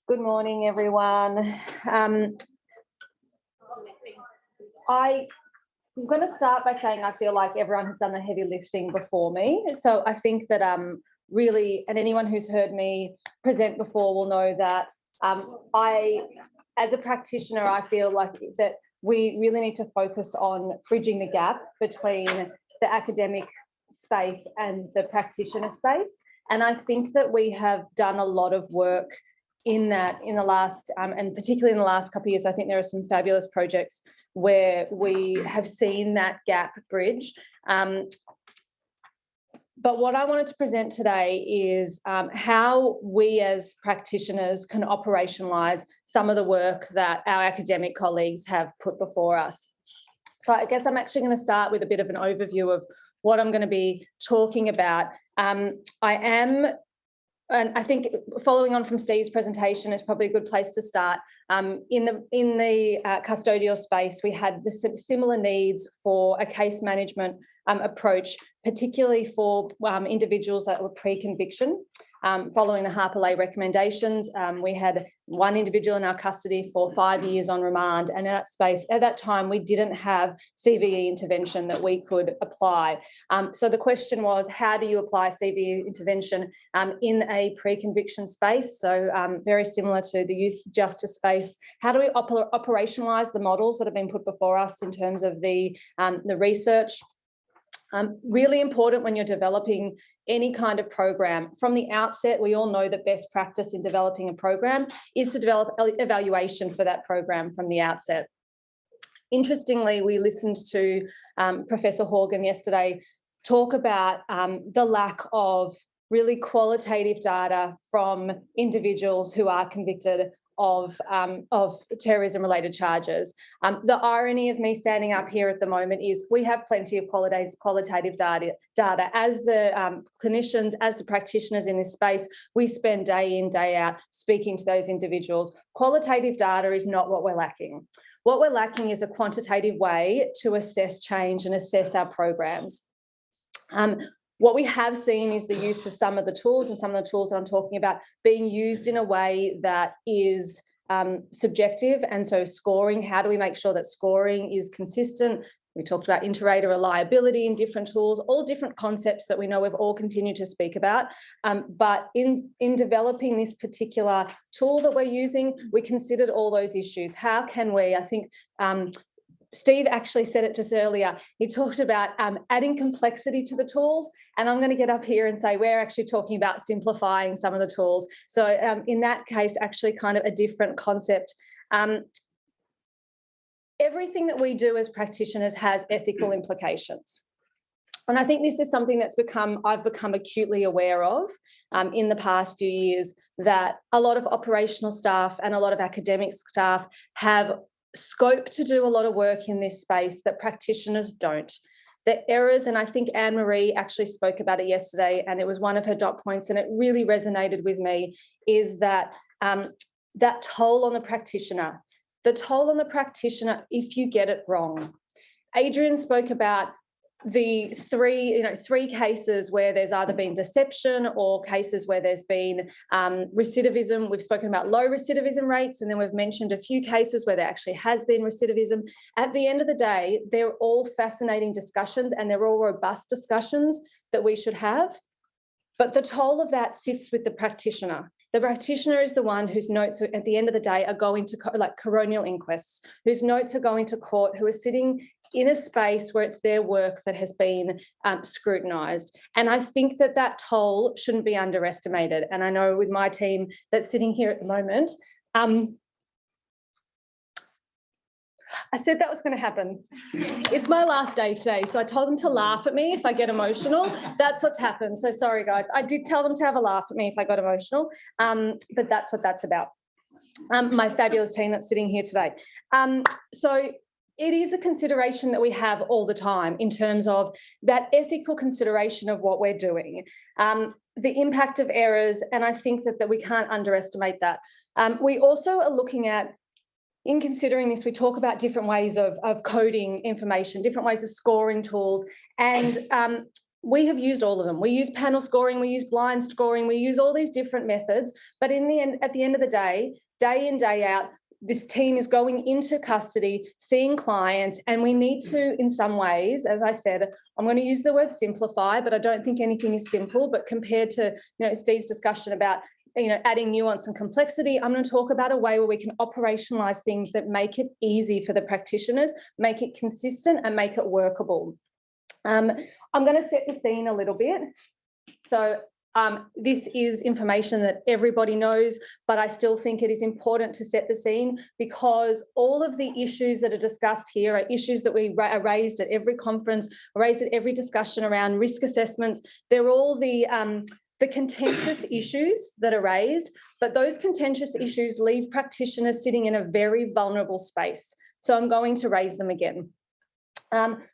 Good morning, everyone. I'm going to start by saying I feel like everyone has done the heavy lifting before me. So I think that really, and anyone who's heard me present before will know that as a practitioner, I feel like that we really need to focus on bridging the gap between the academic space and the practitioner space. And I think that we have done a lot of work in that in the last, and particularly in the last couple of years. I think there are some fabulous projects where we have seen that gap bridge. But what I wanted to present today is how we as practitioners can operationalise some of the work that our academic colleagues have put before us. So I guess I'm actually going to start with a bit of an overview of what I'm going to be talking about. And I think following on from Steve's presentation is probably a good place to start. In the custodial space, we had the similar needs for a case management approach, particularly for individuals that were pre-conviction. Following the Harper-Ley recommendations, we had one individual in our custody for 5 years on remand, and in that space, at that time, we didn't have CVE intervention that we could apply. So the question was, how do you apply CVE intervention in a pre-conviction space? So very similar to the youth justice space. How do we operationalise the models that have been put before us in terms of the research? Really important when you're developing any kind of program. From the outset, we all know that best practice in developing a program is to develop evaluation for that program from the outset. Interestingly, we listened to Professor Horgan yesterday talk about the lack of really qualitative data from individuals who are convicted of terrorism-related charges. The irony of me standing up here at the moment is we have plenty of qualitative data. As the clinicians, as the practitioners in this space, we spend day in, day out speaking to those individuals. Qualitative data is not what we're lacking. What we're lacking is a quantitative way to assess change and assess our programs. What we have seen is the use of some of the tools, and some of the tools that I'm talking about being used in a way that is subjective. And so scoring, how do we make sure that scoring is consistent? We talked about inter-rater reliability in different tools, all different concepts that we know we've all continued to speak about. But in developing this particular tool that we're using, we considered all those issues. How can we, I think, Steve actually said it just earlier. He talked about adding complexity to the tools, and I'm going to get up here and say we're actually talking about simplifying some of the tools. So in that case, actually kind of a different concept. Everything that we do as practitioners has ethical implications. And I think this is something that's I've become acutely aware of in the past few years, that a lot of operational staff and a lot of academic staff have scope to do a lot of work in this space that practitioners don't. The errors, and I think Anne-Marie actually spoke about it yesterday, and it was one of her dot points, and it really resonated with me, is that that toll on the practitioner. The toll on the practitioner if you get it wrong. Adrian spoke about the three cases where there's either been deception or cases where there's been recidivism. We've spoken about low recidivism rates, and then we've mentioned a few cases where there actually has been recidivism. At the end of the day, they're all fascinating discussions, and they're all robust discussions that we should have. But the toll of that sits with the practitioner. The practitioner is the one whose notes at the end of the day are going to like coronial inquests, whose notes are going to court, who are sitting in a space where it's their work that has been scrutinised. And I think that that toll shouldn't be underestimated. And I know with my team that's sitting here at the moment, I said that was going to happen. It's my last day today, so I told them to laugh at me if I get emotional. That's what's happened. So sorry, guys. I did tell them to have a laugh at me if I got emotional, but that's what that's about. My fabulous team that's sitting here today. So it is a consideration that we have all the time in terms of that ethical consideration of what we're doing, the impact of errors, and I think that we can't underestimate that. We also are looking at, in considering this, we talk about different ways of coding information, different ways of scoring tools, and we have used all of them. We use panel scoring, we use blind scoring, we use all these different methods. But in the end, at the end of the day in, day out, this team is going into custody, seeing clients, and we need to, in some ways, as I said, I'm going to use the word simplify, but I don't think anything is simple. But compared to, Steve's discussion about, adding nuance and complexity, I'm going to talk about a way where we can operationalize things that make it easy for the practitioners, make it consistent, and make it workable. I'm going to set the scene a little bit. So this is information that everybody knows, but I still think it is important to set the scene, because all of the issues that are discussed here are issues that we raised at every conference, raised at every discussion around risk assessments. They're all the contentious issues that are raised, but those contentious issues leave practitioners sitting in a very vulnerable space. So I'm going to raise them again.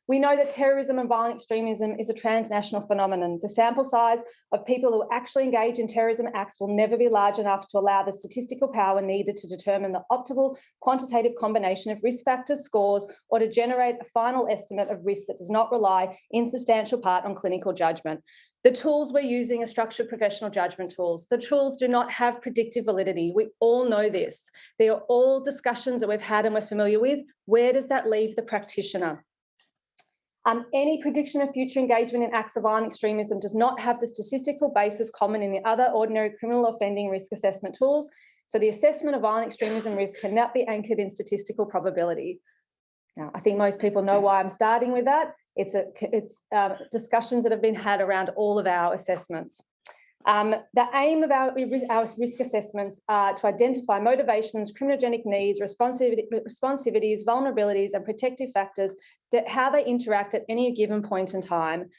We know that terrorism and violent extremism is a transnational phenomenon. The sample size of people who actually engage in terrorism acts will never be large enough to allow the statistical power needed to determine the optimal quantitative combination of risk factors, scores, or to generate a final estimate of risk that does not rely in substantial part on clinical judgment. The tools we're using are structured professional judgment tools. The tools do not have predictive validity. We all know this. They are all discussions that we've had and we're familiar with. Where does that leave the practitioner? Any prediction of future engagement in acts of violent extremism does not have the statistical basis common in the other ordinary criminal offending risk assessment tools. So the assessment of violent extremism risk cannot be anchored in statistical probability. Now, I think most people know why I'm starting with that. It's discussions that have been had around all of our assessments. The aim of our risk assessments are to identify motivations, criminogenic needs, responsivities, vulnerabilities, and protective factors, how they interact at any given point in time.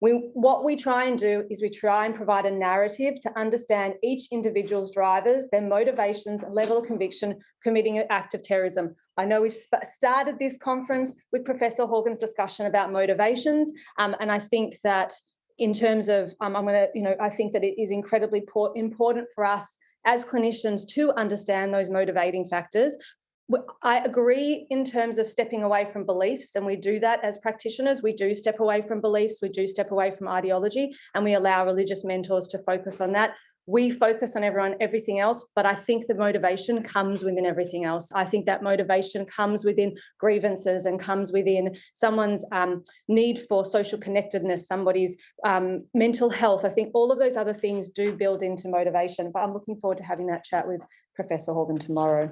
What we try and do is we try and provide a narrative to understand each individual's drivers, their motivations, and level of conviction committing an act of terrorism. I know we've started this conference with Professor Horgan's discussion about motivations, and I think that in terms of, I think that it is incredibly important for us as clinicians to understand those motivating factors. I agree in terms of stepping away from beliefs, and we do that as practitioners. We do step away from beliefs, we do step away from ideology, and we allow religious mentors to focus on that. We focus on everything else, but I think the motivation comes within everything else. I think that motivation comes within grievances and comes within someone's need for social connectedness, somebody's mental health. I think all of those other things do build into motivation, but I'm looking forward to having that chat with Professor Horgan tomorrow.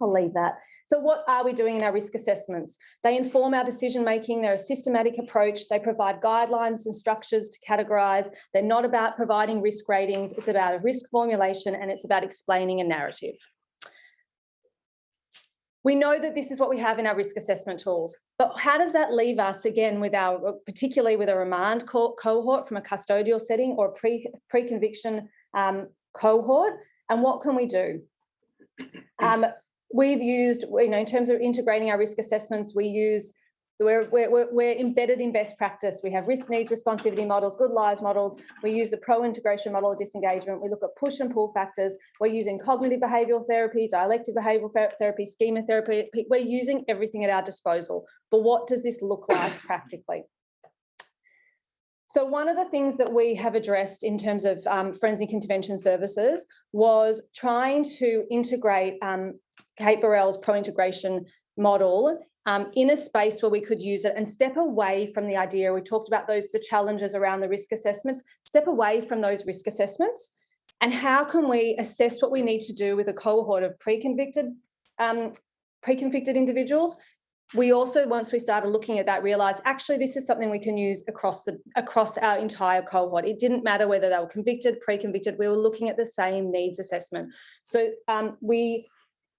I'll leave that. So what are we doing in our risk assessments? They inform our decision-making. They're a systematic approach. They provide guidelines and structures to categorise. They're not about providing risk ratings. It's about a risk formulation, and it's about explaining a narrative. We know that this is what we have in our risk assessment tools, but how does that leave us, again, particularly with a remand cohort from a custodial setting or a pre-conviction cohort, and what can we do? We've used, in terms of integrating our risk assessments, we're embedded in best practice. We have risk needs responsivity models, good lives models. We use the pro-integration model of disengagement. We look at push and pull factors. We're using cognitive behavioural therapy, dialectic behavioural therapy, schema therapy. We're using everything at our disposal. But what does this look like practically? So one of the things that we have addressed in terms of forensic intervention services was trying to integrate Kate Burrell's pro-integration model in a space where we could use it and step away from the idea. We talked about the challenges around the risk assessments, step away from those risk assessments, and how can we assess what we need to do with a cohort of pre-convicted individuals. We also, once we started looking at that, realised actually this is something we can use across our entire cohort. It didn't matter whether they were convicted, pre-convicted, we were looking at the same needs assessment. So we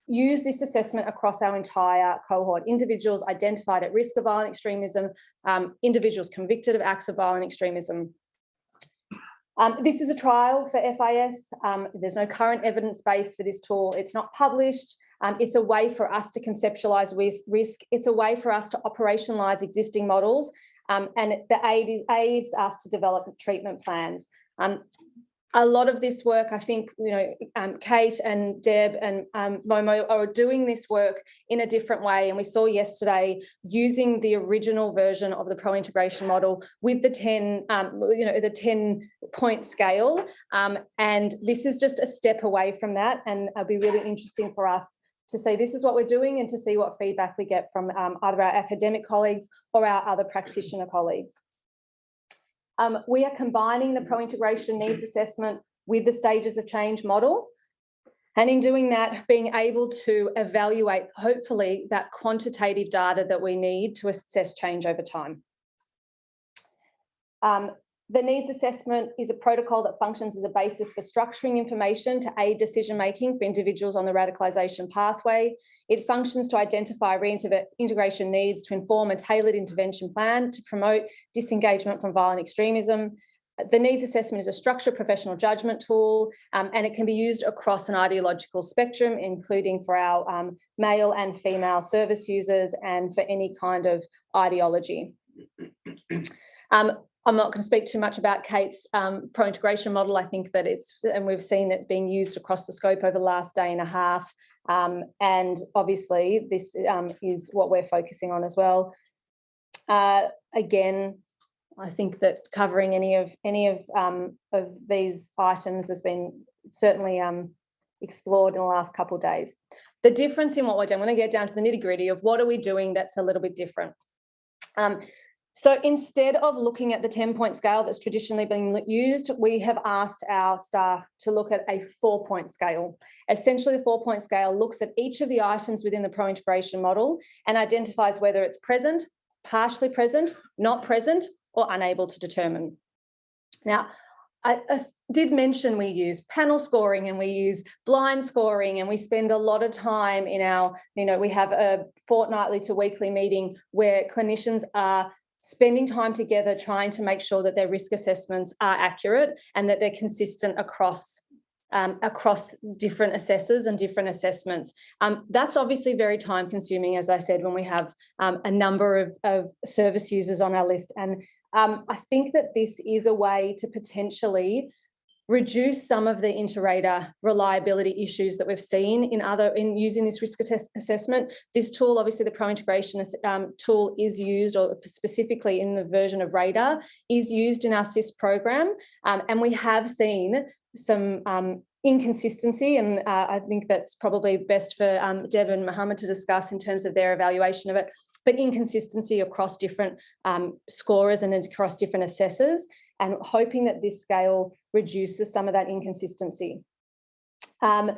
use this assessment across our entire cohort. Individuals identified at risk of violent extremism, individuals convicted of acts of violent extremism. This is a trial for FIS. There's no current evidence base for this tool. It's not published. It's a way for us to conceptualise risk. It's a way for us to operationalise existing models, and the aid aids us to develop treatment plans. a lot of this work, I think, Kate and Deb and Momo are doing this work in a different way. And we saw yesterday using the original version of the pro-integration model with the 10-point scale. And this is just a step away from that. And it'll be really interesting for us to see this is what we're doing and to see what feedback we get from either our academic colleagues or our other practitioner colleagues. We are combining the pro-integration needs assessment with the stages of change model. And in doing that, being able to evaluate, hopefully, that quantitative data that we need to assess change over time. The needs assessment is a protocol that functions as a basis for structuring information to aid decision-making for individuals on the radicalisation pathway. It functions to identify reintegration needs to inform a tailored intervention plan to promote disengagement from violent extremism. The needs assessment is a structured professional judgment tool, and it can be used across an ideological spectrum, including for our male and female service users and for any kind of ideology. I'm not going to speak too much about Kate's pro-integration model. I think that and we've seen it being used across the scope over the last day and a half. And obviously this is what we're focusing on as well. Again, I think that covering any of these items has been certainly explored in the last couple of days. The difference in what we're doing, I'm going to get down to the nitty-gritty of what are we doing that's a little bit different. So instead of looking at the 10-point scale that's traditionally been used, we have asked our staff to look at a 4-point scale. Essentially, the 4-point scale looks at each of the items within the pro-integration model and identifies whether it's present, partially present, not present, or unable to determine. Now, I did mention we use panel scoring and we use blind scoring, and we spend a lot of time in our, we have a fortnightly to weekly meeting where clinicians are spending time together trying to make sure that their risk assessments are accurate and that they're consistent across different assessors and different assessments. That's obviously very time consuming, as I said, when we have a number of service users on our list. And I think that this is a way to potentially reduce some of the inter-rater reliability issues that we've seen in using this risk assessment. This tool, obviously the pro-integration tool is used, or specifically in the version of Radar, is used in our SIS program. And we have seen some inconsistency, and I think that's probably best for Deb and Mohammed to discuss in terms of their evaluation of it, but inconsistency across different scorers and across different assessors, and hoping that this scale reduces some of that inconsistency. I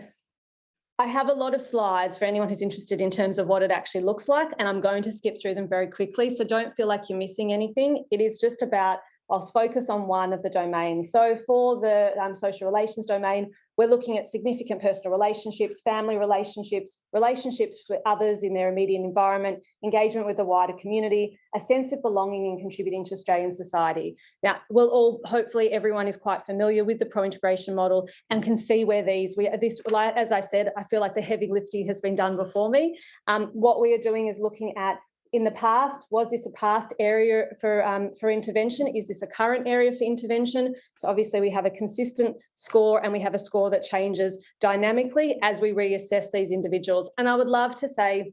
have a lot of slides for anyone who's interested in terms of what it actually looks like, and I'm going to skip through them very quickly, so don't feel like you're missing anything. It is just about, I'll focus on one of the domains. So for the social relations domain, we're looking at significant personal relationships, family relationships, relationships with others in their immediate environment, engagement with the wider community, a sense of belonging and contributing to Australian society. Now, hopefully everyone is quite familiar with the pro-integration model and can see where as I said, I feel like the heavy lifting has been done before me. What we are doing is looking at, in the past, was this a past area for intervention? Is this a current area for intervention? So obviously we have a consistent score, and we have a score that changes dynamically as we reassess these individuals. And I would love to say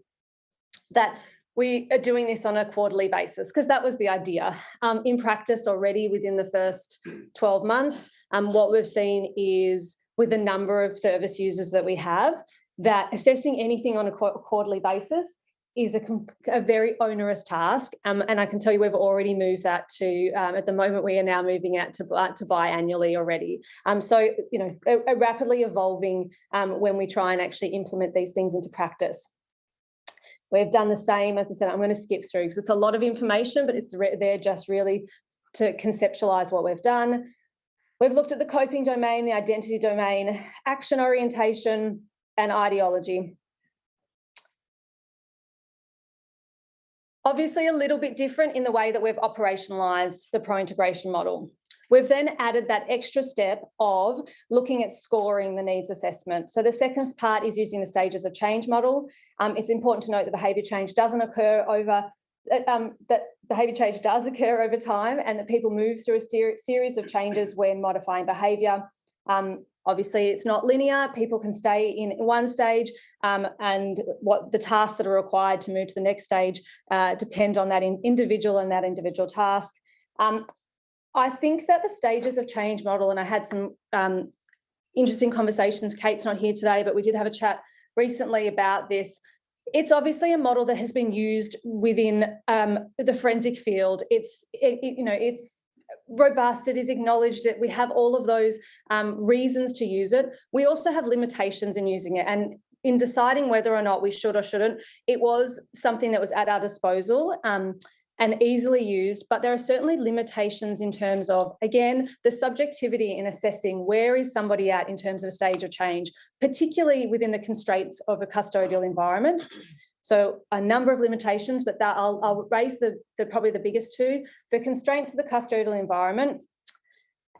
that we are doing this on a quarterly basis, because that was the idea. In practice already within the first 12 months, what we've seen is, with the number of service users that we have, that assessing anything on a quarterly basis is a very onerous task, and I can tell you we've already moved that to, at the moment we are now moving out to biannually already. So, a rapidly evolving when we try and actually implement these things into practice. We've done the same, as I said, I'm going to skip through because it's a lot of information, but it's there just really to conceptualise what we've done. We've looked at the coping domain, the identity domain, action orientation, and ideology. Obviously, a little bit different in the way that we've operationalised the pro-integration model. We've then added that extra step of looking at scoring the needs assessment. So the second part is using the stages of change model. It's important to note that behaviour change doesn't occur that behaviour change does occur over time, and that people move through a series of changes when modifying behaviour. Obviously, it's not linear. People can stay in one stage, and what the tasks that are required to move to the next stage depend on that individual and that individual task. I think that the stages of change model, and I had some interesting conversations. Kate's not here today, but we did have a chat recently about this. It's obviously a model that has been used within the forensic field. It's robust. It is acknowledged that we have all of those reasons to use it. We also have limitations in using it, and in deciding whether or not we should or shouldn't, it was something that was at our disposal and easily used, but there are certainly limitations in terms of, again, the subjectivity in assessing where is somebody at in terms of a stage of change, particularly within the constraints of a custodial environment. So a number of limitations, but that I'll raise probably the biggest two, the constraints of the custodial environment.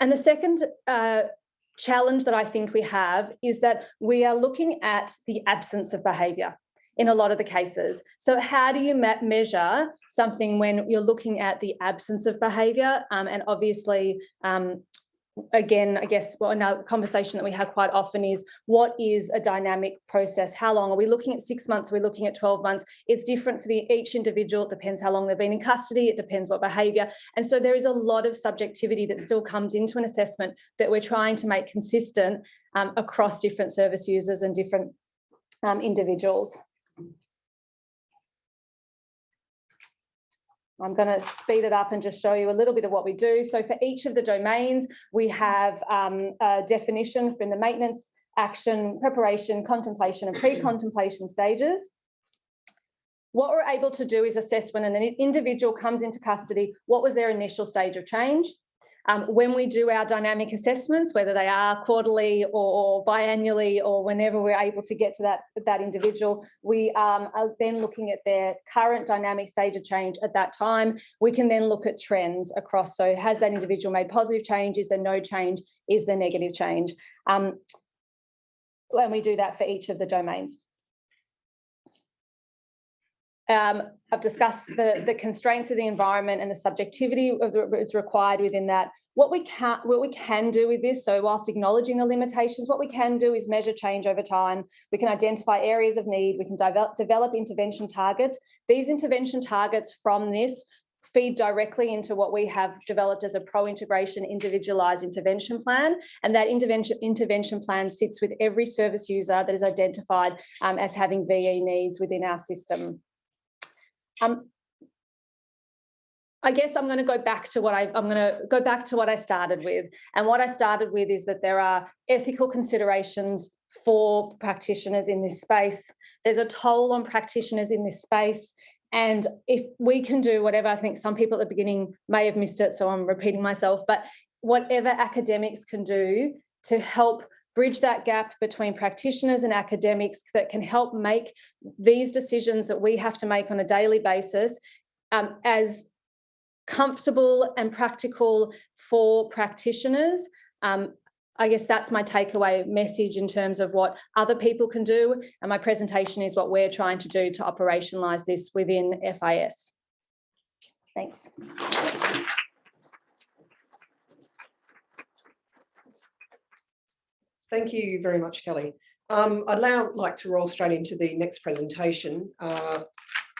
And the second challenge that I think we have is that we are looking at the absence of behaviour in a lot of the cases. So how do you measure something when you're looking at the absence of behaviour? And obviously, again, I guess another conversation that we have quite often is, what is a dynamic process? How long? Are we looking at 6 months? Are we looking at 12 months? It's different for each individual. It depends how long they've been in custody. It depends what behaviour. And so there is a lot of subjectivity that still comes into an assessment that we're trying to make consistent across different service users and different individuals. I'm going to speed it up and just show you a little bit of what we do. So for each of the domains, we have a definition from the maintenance, action, preparation, contemplation and pre-contemplation stages. What we're able to do is assess when an individual comes into custody, what was their initial stage of change? When we do our dynamic assessments, whether they are quarterly or biannually or whenever we're able to get to that individual, we are then looking at their current dynamic stage of change at that time. We can then look at trends across. So has that individual made positive change? Is there no change? Is there negative change? And we do that for each of the domains. I've discussed the constraints of the environment and the subjectivity that's required within that. What we can do with this, so whilst acknowledging the limitations, what we can do is measure change over time. We can identify areas of need. We can develop intervention targets. These intervention targets from this feed directly into what we have developed as a pro-integration individualised intervention plan, and that intervention plan sits with every service user that is identified as having VE needs within our system. I guess I'm going to go back to what I started with, and what I started with is that there are ethical considerations for practitioners in this space. There's a toll on practitioners in this space, and if we can do whatever, I think some people at the beginning may have missed it, so I'm repeating myself, but whatever academics can do to help bridge that gap between practitioners and academics that can help make these decisions that we have to make on a daily basis as comfortable and practical for practitioners. I guess that's my takeaway message in terms of what other people can do, and my presentation is what we're trying to do to operationalise this within FIS. Thanks. Thank you very much, Kelly. I'd now like to roll straight into the next presentation,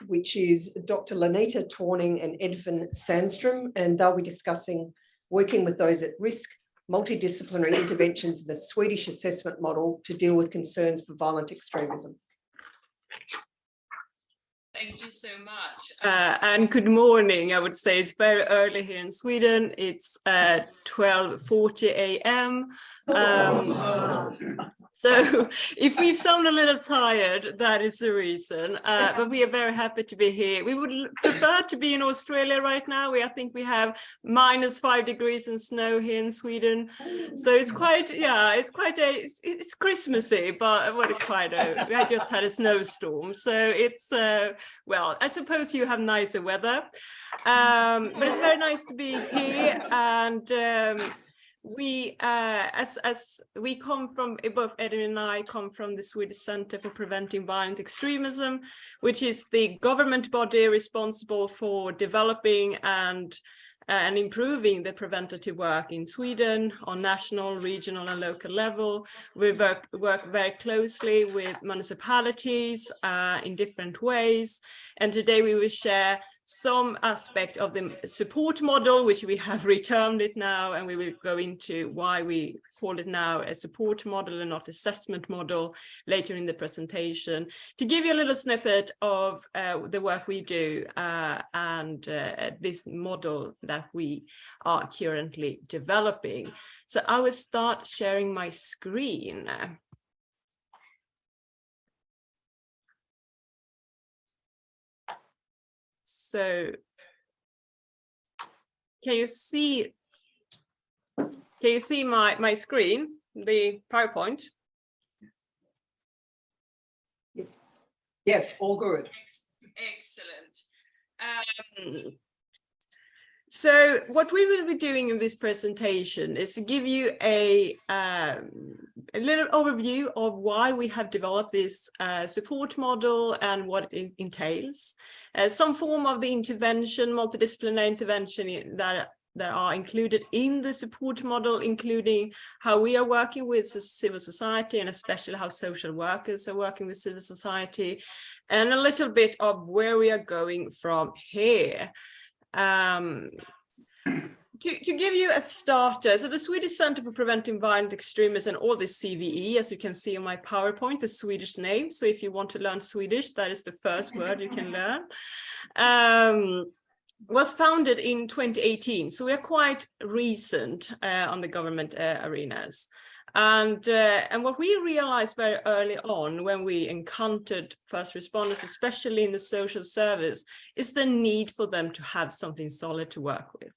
which is Dr. Lenita Törning and Edvin Sandström, and they'll be discussing working with those at risk, multidisciplinary interventions in the Swedish assessment model to deal with concerns for violent extremism. Thank you so much. And good morning. I would say it's very early here in Sweden. It's 12:40 a.m. So if we sound a little tired, that is the reason. But we are very happy to be here. We would prefer to be in Australia right now. I think we have -5 degrees and snow here in Sweden. So it's quite, yeah, it's Christmassy, but I just had a snowstorm. So it's, well, I suppose you have nicer weather. But it's very nice to be here. And we, as we come from, both Edvin and I come from the Swedish Center for Preventing Violent Extremism, which is the government body responsible for developing and and improving the preventative work in Sweden on national, regional and local level. We work very closely with municipalities in different ways. And today we will share some aspect of the support model, which we have retermed it now, and we will go into why we call it now a support model and not assessment model later in the presentation, to give you a little snippet of the work we do and this model that we are currently developing. So I will start sharing my screen. So can you see my screen, the PowerPoint? Yes. Yes, all good. Excellent. So what we will be doing in this presentation is to give you a little overview of why we have developed this support model and what it entails. Some form of the intervention, multidisciplinary intervention that are included in the support model, including how we are working with civil society and especially how social workers are working with civil society, and a little bit of where we are going from here. To give you a starter, so the Swedish Center for Preventing Violent Extremism, or the CVE, as you can see on my PowerPoint, a Swedish name. So if you want to learn Swedish, that is the first word you can learn. Was founded in 2018, so we are quite recent on the government arenas. And what we realized very early on when we encountered first responders, especially in the social service, is the need for them to have something solid to work with.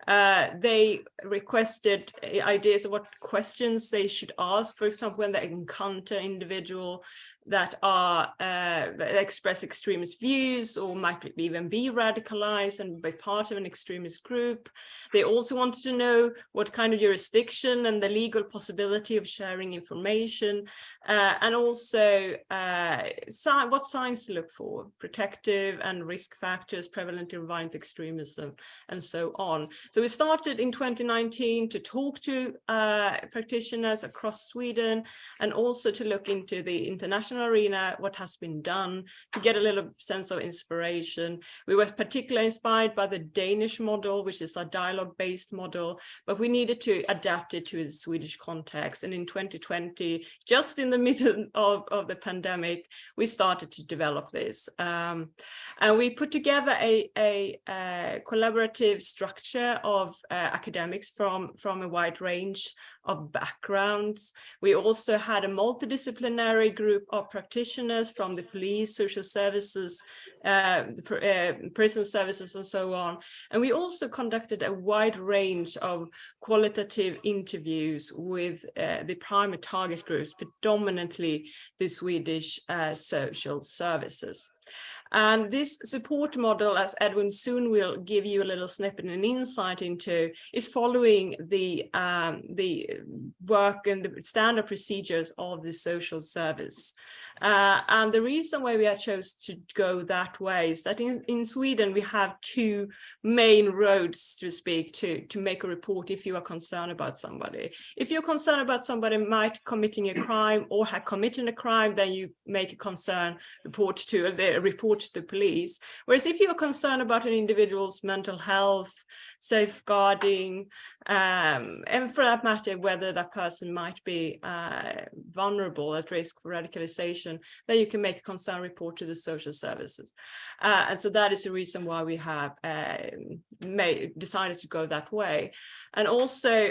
They requested ideas of what questions they should ask, for example, when they encounter individuals that are that express extremist views or might even be radicalized and be part of an extremist group. They also wanted to know what kind of jurisdiction and the legal possibility of sharing information, and also what signs to look for, protective and risk factors prevalent in violent extremism, and so on. So we started in 2019 to talk to practitioners across Sweden, and also to look into the international arena, what has been done, to get a little sense of inspiration. We were particularly inspired by the Danish model, which is a dialogue-based model, but we needed to adapt it to the Swedish context. And in 2020, just in the middle of the pandemic, we started to develop this. And we put together a collaborative structure of academics from a wide range of backgrounds. We also had a multidisciplinary group of practitioners from the police, social services, prison services, and so on. And we also conducted a wide range of qualitative interviews with the primary target groups, predominantly the Swedish social services. And this support model, as Edvin soon will give you a little snippet and insight into, is following the work and the standard procedures of the social service. And the reason why we have chose to go that way is that in Sweden we have two main roads, to speak, to make a report if you are concerned about somebody. If you're concerned about somebody might committing a crime or have committed a crime, then you make a concern report to the police. Whereas if you are concerned about an individual's mental health, safeguarding, and for that matter, whether that person might be vulnerable, at risk for radicalization, then you can make a concern report to the social services. And so that is the reason why we have decided to go that way. And also,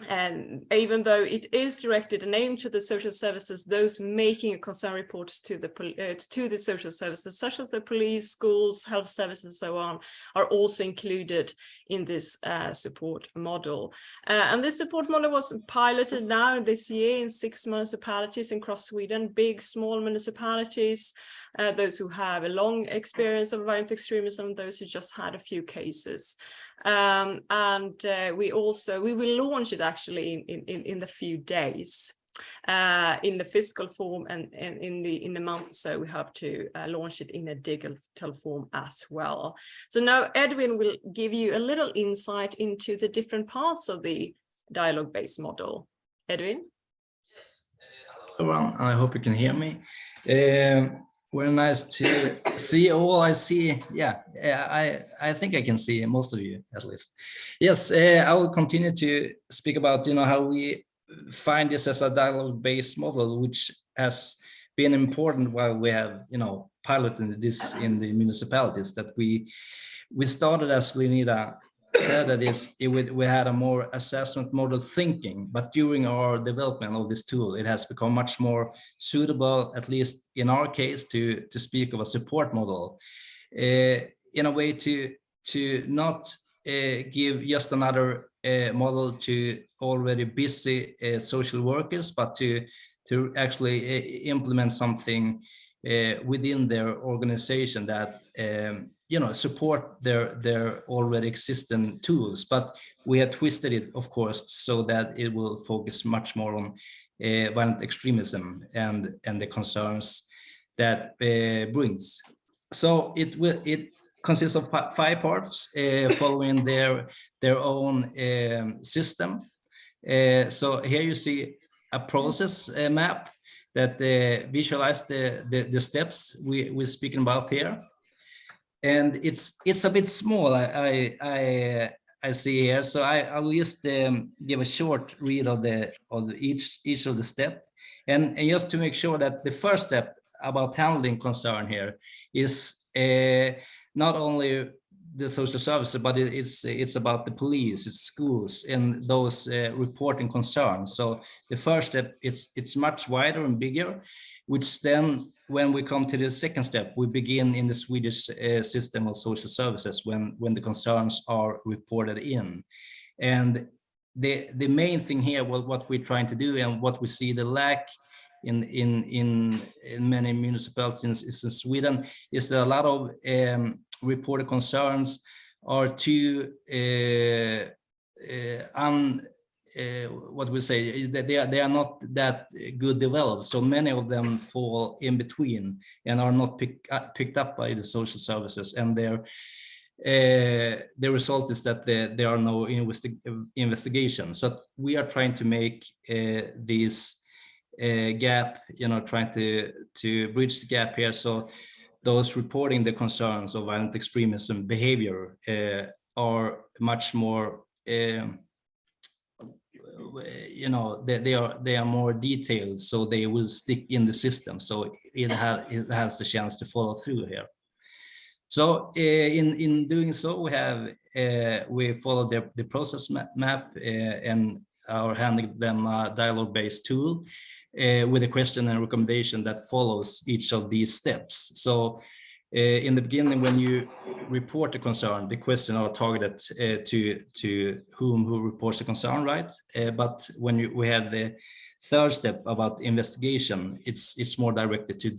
and even though it is directed and aimed to the social services, those making a concern reports to the social services, such as the police, schools, health services, and so on, are also included in this support model. And this support model was piloted now this year in 6 municipalities across Sweden, big, small municipalities, those who have a long experience of violent extremism, those who just had a few cases. We will launch it actually in the few days. in the physical form, and in the month or so we hope to launch it in a digital form as well. So now Edvin will give you a little insight into the different parts of the dialogue-based model. Edvin? Yes. Hello everyone, I hope you can hear me. Very nice to see all. I see, yeah, I think I can see most of you at least. Yes, I will continue to speak about, how we find this as a dialogue-based model, which has been important while we have, piloted this in the municipalities. That we started, as Lenita said, that we had a more assessment model thinking, but during our development of this tool, it has become much more suitable, at least in our case, to speak of a support model, in a way to not give just another model to already busy social workers, but to actually implement something within their organization that support their already existing tools. But we have twisted it, of course, so that it will focus much more on violent extremism and the concerns that brings. So it consists of 5 parts following their own system. So here you see a process map that visualize the steps we're speaking about here. And it's a bit small, I see here. So I'll just give a short read of each of the step, and just to make sure that the first step about handling concern here is not only the social services, but it's about the police, it's schools, and those reporting concerns. So the first step, it's much wider and bigger, which then, when we come to the second step, we begin in the Swedish system of social services when the concerns are reported in. And the main thing here, what we're trying to do, and what we see the lack in many municipalities in Sweden, is that a lot of reported concerns are too what we say, they are not that good developed. So many of them fall in between and are not picked up by the social services, and the result is that there are no investigations. So we are trying to make this gap, trying to bridge the gap here. So those reporting the concerns of violent extremism behavior are much more they are more detailed, so they will stick in the system, so it has the chance to follow through here. So in doing so, we follow the process map and are handling them a dialogue-based tool with a question and recommendation that follows each of these steps. So in the beginning, when you report a concern, the question are targeted to who reports the concern, right? But when we have the third step about investigation, it's more directed to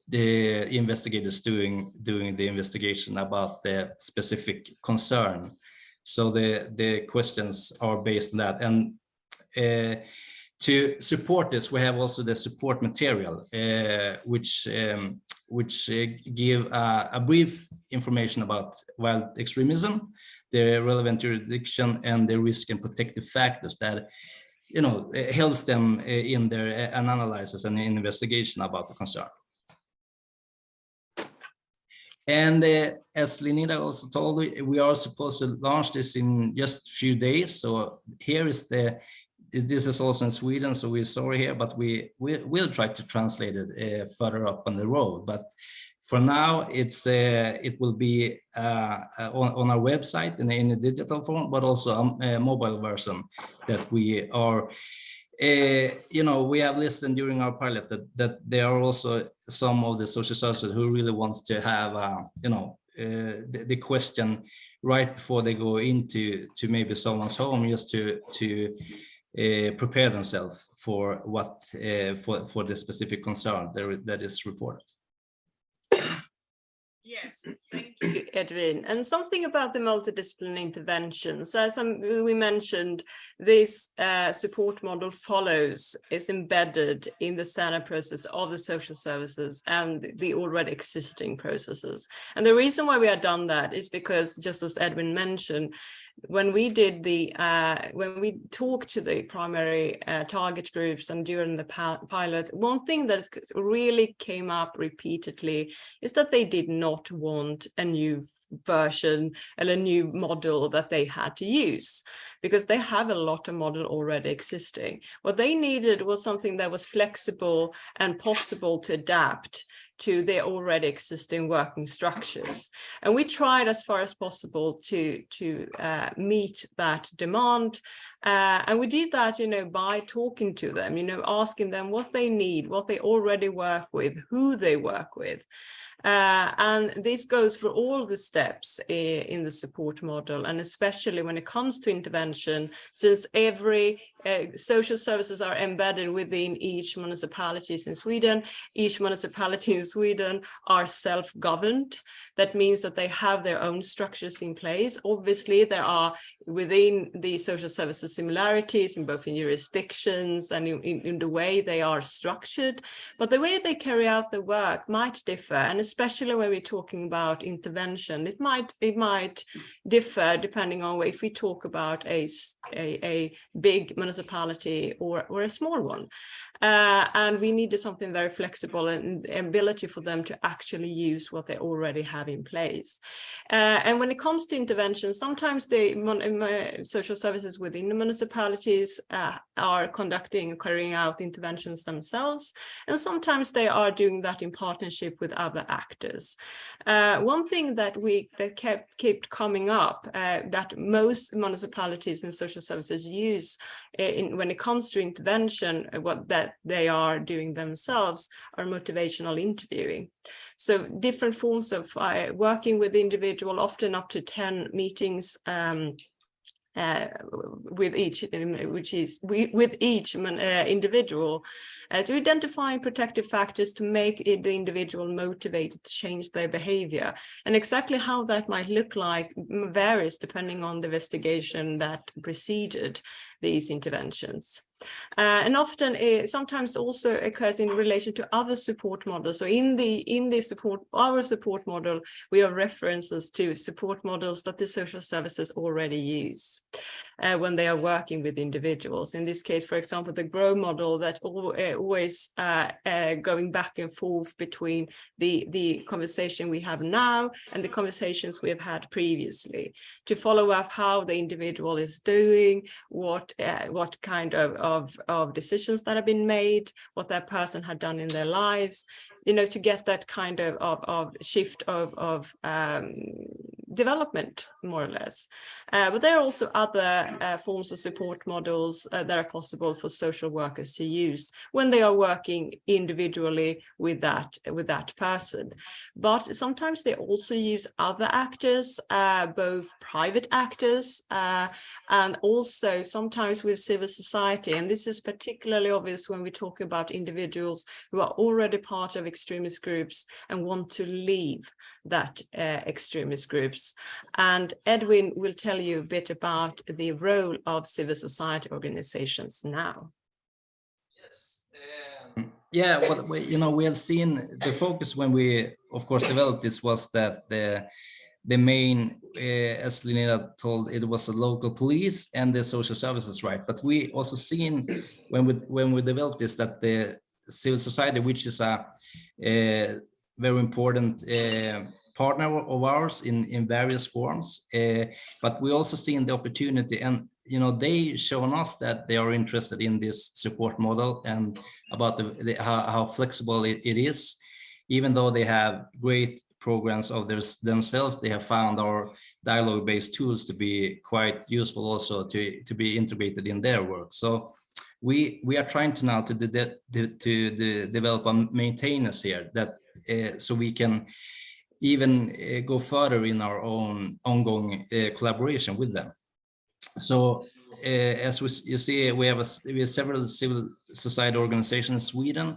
the investigators doing the investigation about the specific concern. So the questions are based on that. And to support this, we have also the support material, which give a brief information about violent extremism, the relevant jurisdiction, and the risk and protective factors that helps them in their analysis and investigation about the concern. And as Lenita also told, we are supposed to launch this in just a few days. So here is this is also in Sweden, so we're sorry here, but we will try to translate it further up on the road. But for now, it will be on our website in a digital form, but also a mobile version that we are. We have listened during our pilot that there are also some of the social services who really wants to have the question right before they go into maybe someone's home, just to prepare themselves for what for the specific concern that is reported. Yes, thank you, Edvin. And something about the multidisciplinary interventions. As we mentioned, this support model is embedded in the standard process of the social services and the already existing processes. And the reason why we have done that is because, just as Edvin mentioned, when we talked to the primary target groups and during the pilot, one thing that really came up repeatedly is that they did not want a new version and a new model that they had to use, because they have a lot of model already existing. What they needed was something that was flexible and possible to adapt to their already existing working structures. And we tried as far as possible to meet that demand. And we did that, by talking to them, asking them what they need, what they already work with, who they work with. And this goes for all the steps in the support model, and especially when it comes to intervention, since every social services are embedded within each municipalities in Sweden. Each municipality in Sweden are self-governed. That means that they have their own structures in place. Obviously, there are within the social services similarities in both in jurisdictions and in the way they are structured, but the way they carry out the work might differ, and especially when we're talking about intervention, it might differ depending on if we talk about a big municipality or a small one. And we needed something very flexible and ability for them to actually use what they already have in place. And when it comes to intervention, sometimes the social services within the municipalities are carrying out interventions themselves, and sometimes they are doing that in partnership with other actors. One thing that kept coming up that most municipalities and social services use when it comes to intervention, what that they are doing themselves, are motivational interviewing. So different forms of working with individual, often up to 10 meetings with each individual to identify protective factors to make the individual motivated to change their behavior. And exactly how that might look like varies depending on the investigation that preceded these interventions. And often sometimes also occurs in relation to other support models. So in our support model, we have references to support models that the social services already use when they are working with individuals. In this case, for example, the GROW model that always going back and forth between the conversation we have now and the conversations we have had previously, to follow up how the individual is doing, what kind of decisions that have been made, what that person had done in their lives, to get that kind of shift of development, more or less. But there are also other forms of support models that are possible for social workers to use when they are working individually with that person. But sometimes they also use other actors, both private actors and also sometimes with civil society. And this is particularly obvious when we talk about individuals who are already part of extremist groups and want to leave that extremist groups. And Edvin will tell you a bit about the role of civil society organizations now. Yes. Yeah, what we have seen the focus when we, of course, developed this was that the main, as Lenita told, it was the local police and the social services, right? But we also seen when we developed this that the civil society, which is a very important partner of ours in various forms, but we also seen the opportunity, and they shown us that they are interested in this support model and about how flexible it is. Even though they have great programs of themselves, they have found our dialogue-based tools to be quite useful also to be integrated in their work. So we are trying to now to develop a maintenance here that so we can even go further in our own ongoing collaboration with them. So as you see, we have several civil society organizations in Sweden,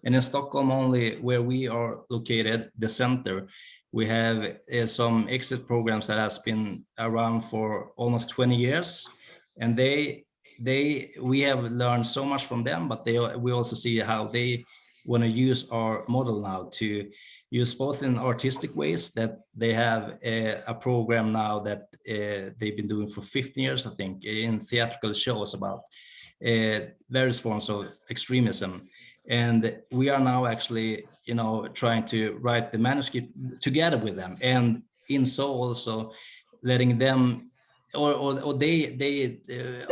and in Stockholm only, where we are located, the center, We have some exit programs that has been around for almost 20 years, and we have learned so much from them, but we also see how they want to use our model now to use both in artistic ways, that they have a program now that they've been doing for 15 years, I think, in theatrical shows about various forms of extremism. And we are now actually, trying to write the manuscript together with them, and in so also letting them, or they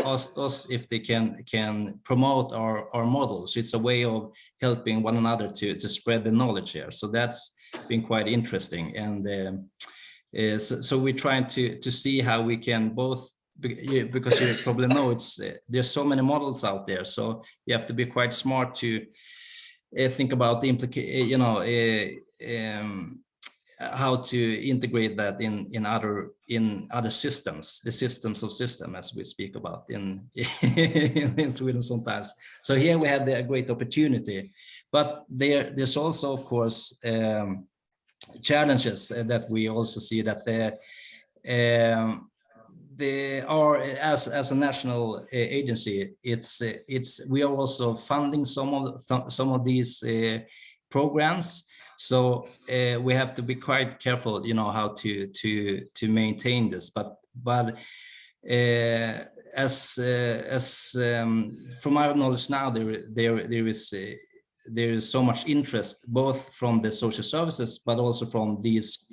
asked us if they can promote our models. It's a way of helping one another to spread the knowledge here. So that's been quite interesting. And so we're trying to see how we can both, because you probably know there's so many models out there, so you have to be quite smart to think about the how to integrate that in other systems, the systems of system, as we speak about in Sweden sometimes. So here we have a great opportunity, but there's also, of course, challenges that we also see, that they are, as a national agency, we are also funding some of these programs. So we have to be quite careful, how to maintain this. But as from our knowledge now, there is so much interest, both from the social services, but also from these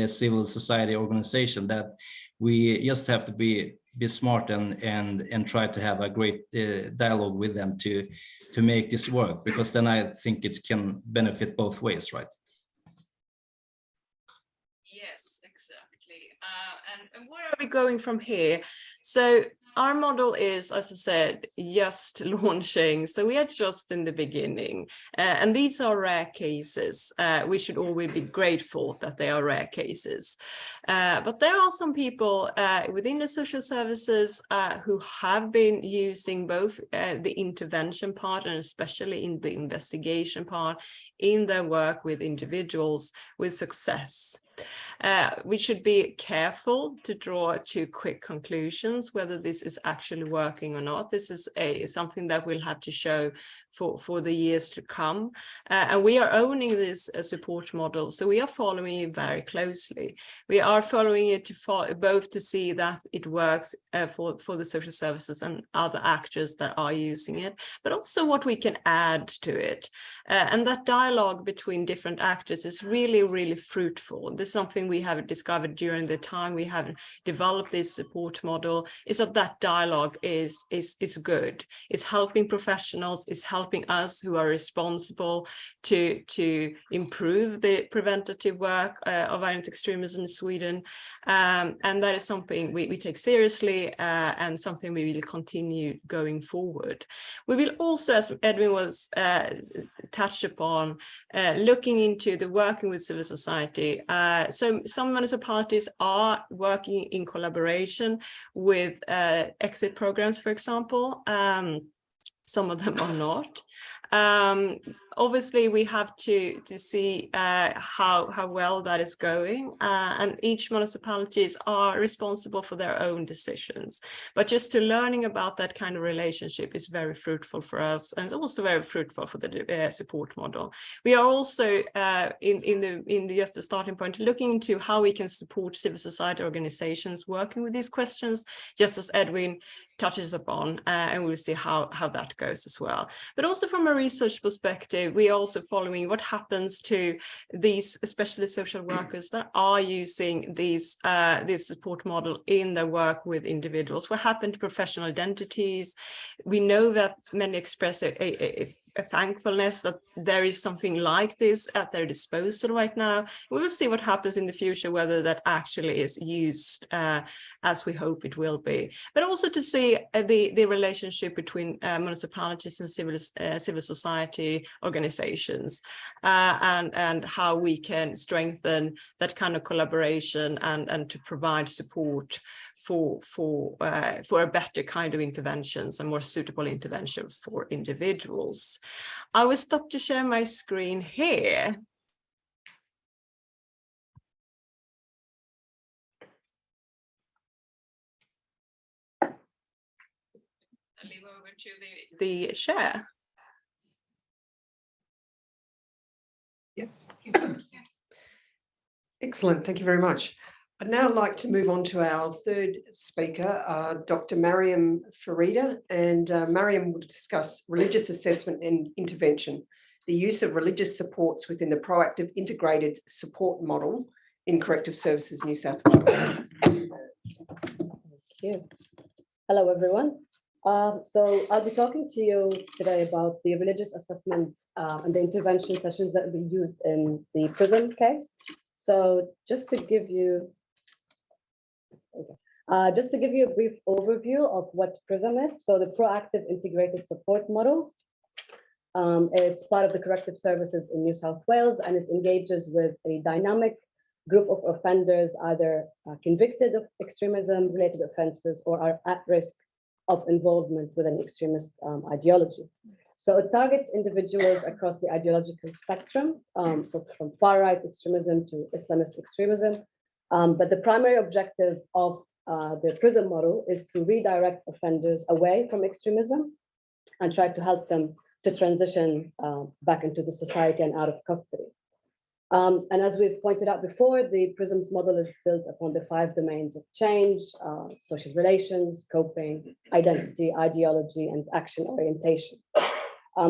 civil society organizations, that we just have to be smart and try to have a great dialogue with them to make this work, because then I think it can benefit both ways, right? Yes, exactly. And where are we going from here? So our model is, as I said, just launching. So we are just in the beginning. And these are rare cases. We should always be grateful that they are rare cases. But there are some people within the social services who have been using both the intervention part and especially in the investigation part in their work with individuals with success. We should be careful to draw too quick conclusions whether this is actually working or not. This is something that we'll have to show for the years to come. And we are owning this support model, so we are following it very closely. We are following it both to see that it works for the social services and other actors that are using it, but also what we can add to it. And that dialogue between different actors is really, really fruitful. This is something we have discovered during the time we have developed this support model, is that dialogue is good. It's helping professionals, it's helping us who are responsible to improve the preventative work of violent extremism in Sweden. And that is something we take seriously and something we will continue going forward. We will also, as Edvin was touched upon, looking into the working with civil society. So some municipalities are working in collaboration with exit programs, for example. Some of them are not. Obviously, we have to see how well that is going, and each municipalities are responsible for their own decisions. But just to learning about that kind of relationship is very fruitful for us, and it's also very fruitful for the support model. We are also in just the starting point looking into how we can support civil society organizations working with these questions, just as Edvin touches upon, and we'll see how that goes as well. But also from a research perspective, we are also following what happens to these, especially social workers that are using this support model in their work with individuals. What happened to professional identities? We know that many express a thankfulness that there is something like this at their disposal right now. We will see what happens in the future, whether that actually is used as we hope it will be. But also to see the relationship between municipalities and civil society organizations, and how we can strengthen that kind of collaboration and to provide support for a better kind of interventions and more suitable intervention for individuals. I will stop to share my screen here. to the share. Yes. Excellent. Thank you very much. I'd now like to move on to our third speaker, Dr. Mariam Farida, and Mariam will discuss religious assessment and intervention, the use of religious supports within the proactive integrated support model in Corrective Services New South Wales. Thank you. Hello, everyone. So I'll be talking to you today about the religious assessment and the intervention sessions that we used in the PRISM case. So just to give you a brief overview of what PRISM is. So the proactive integrated support model. It's part of the Corrective Services in New South Wales, and it engages with a dynamic group of offenders, either convicted of extremism-related offenses or are at risk of involvement with an extremist ideology. So it targets individuals across the ideological spectrum, so from far-right extremism to Islamist extremism. But the primary objective of the PRISM model is to redirect offenders away from extremism and try to help them to transition back into the society and out of custody. And as we've pointed out before, the PRISM's model is built upon the 5 domains of change, social relations, coping, identity, ideology, and action orientation.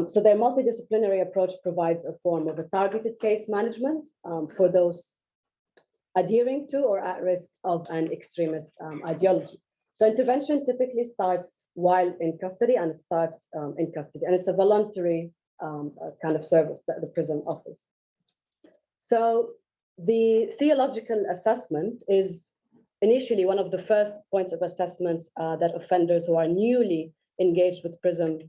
So their multidisciplinary approach provides a form of a targeted case management for those adhering to or at risk of an extremist ideology. So intervention typically starts while in custody, and it starts in custody, and it's a voluntary kind of service that the PRISM offers. So the theological assessment is initially one of the first points of assessment that offenders who are newly engaged with PRISM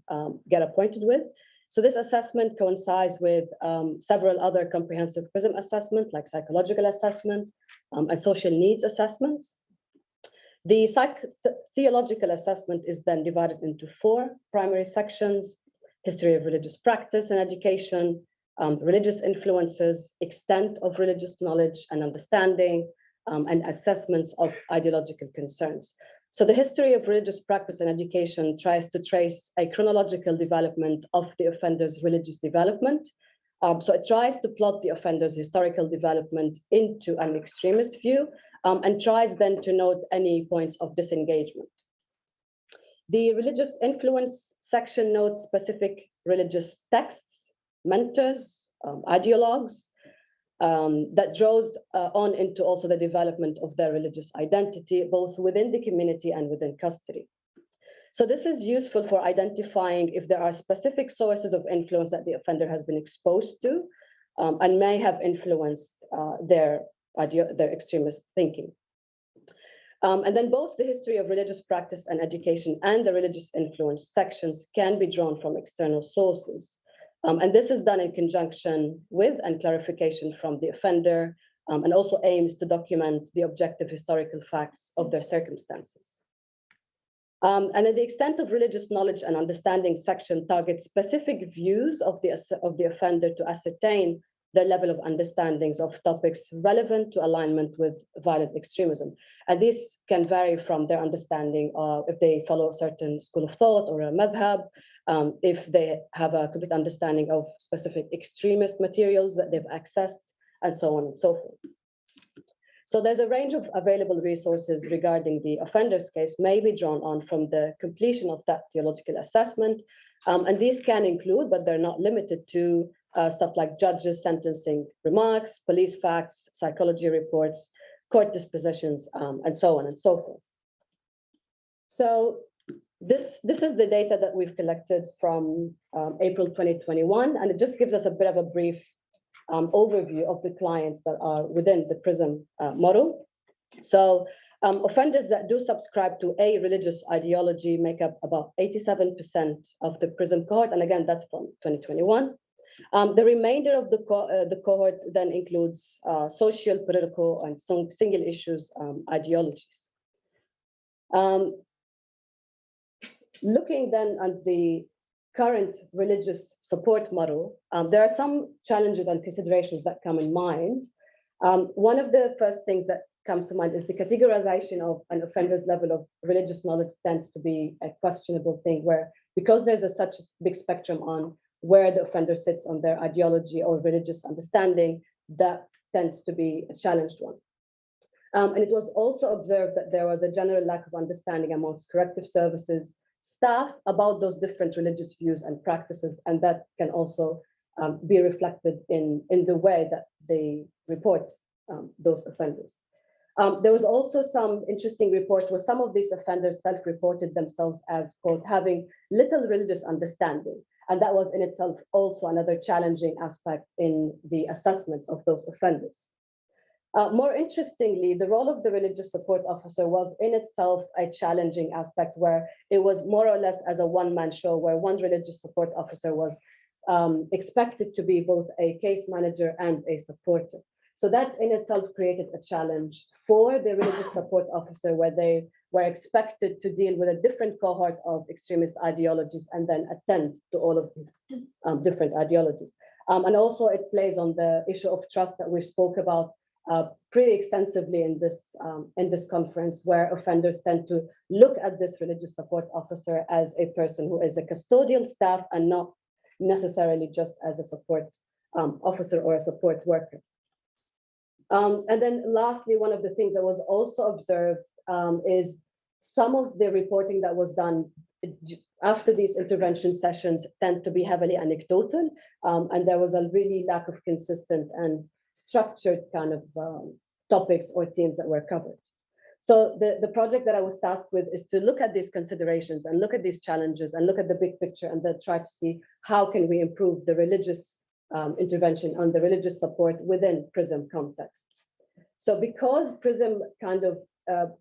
get appointed with. So this assessment coincides with several other comprehensive PRISM assessments like psychological assessment and social needs assessments. The theological assessment is then divided into 4 primary sections: history of religious practice and education, religious influences, extent of religious knowledge and understanding, and assessments of ideological concerns. So the history of religious practice and education tries to trace a chronological development of the offender's religious development. So it tries to plot the offender's historical development into an extremist view, and tries then to note any points of disengagement. The religious influence section notes specific religious texts, mentors, ideologues, that draws on into also the development of their religious identity, both within the community and within custody. So this is useful for identifying if there are specific sources of influence that the offender has been exposed to and may have influenced their extremist thinking. And then both the history of religious practice and education and the religious influence sections can be drawn from external sources. And this is done in conjunction with and clarification from the offender, and also aims to document the objective historical facts of their circumstances. And then the extent of religious knowledge and understanding section targets specific views of the offender to ascertain their level of understandings of topics relevant to alignment with violent extremism. And this can vary from their understanding of if they follow a certain school of thought or a madhab, if they have a complete understanding of specific extremist materials that they've accessed, and so on and so forth. So there's a range of available resources regarding the offender's case may be drawn on from the completion of that theological assessment. And these can include, but they're not limited to, stuff like judges' sentencing remarks, police facts, psychology reports, court dispositions, and so on and so forth. So this is the data that we've collected from April 2021, and it just gives us a bit of a brief overview of the clients that are within the PRISM model. So offenders that do subscribe to a religious ideology make up about 87% of the PRISM cohort, and again, that's from 2021. The remainder of the cohort then includes social, political, and some single issues ideologies. Looking then at the current religious support model, there are some challenges and considerations that come in mind. One of the first things that comes to mind is the categorization of an offender's level of religious knowledge tends to be a questionable thing, where because there's such a big spectrum on where the offender sits on their ideology or religious understanding, that tends to be a challenged one. And it was also observed that there was a general lack of understanding amongst corrective services staff about those different religious views and practices, and that can also be reflected in the way that they report those offenders. There was also some interesting reports where some of these offenders self-reported themselves as, quote, having little religious understanding. And that was in itself also another challenging aspect in the assessment of those offenders. More interestingly, the role of the religious support officer was in itself a challenging aspect, where it was more or less as a one-man show, where one religious support officer was expected to be both a case manager and a supporter. So that in itself created a challenge for the religious support officer, where they were expected to deal with a different cohort of extremist ideologies and then attend to all of these different ideologies. And also it plays on the issue of trust that we spoke about pretty extensively in this conference, where offenders tend to look at this religious support officer as a person who is a custodial staff and not necessarily just as a support officer or a support worker. And then lastly, one of the things that was also observed is some of the reporting that was done after these intervention sessions tend to be heavily anecdotal, and there was a really lack of consistent and structured kind of topics or themes that were covered. So the project that I was tasked with is to look at these considerations and look at these challenges and look at the big picture and then try to see how can we improve the religious intervention on the religious support within PRISM context. So because PRISM kind of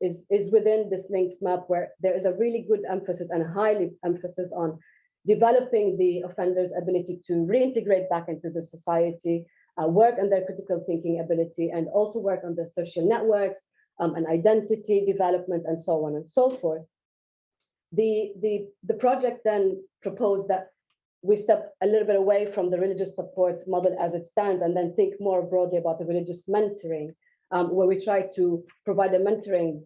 is within this linked map, where there is a really good emphasis and highly emphasis on developing the offender's ability to reintegrate back into the society, work on their critical thinking ability, and also work on their social networks and identity development and so on and so forth. The project then proposed that we step a little bit away from the religious support model as it stands and then think more broadly about the religious mentoring, where we try to provide a mentoring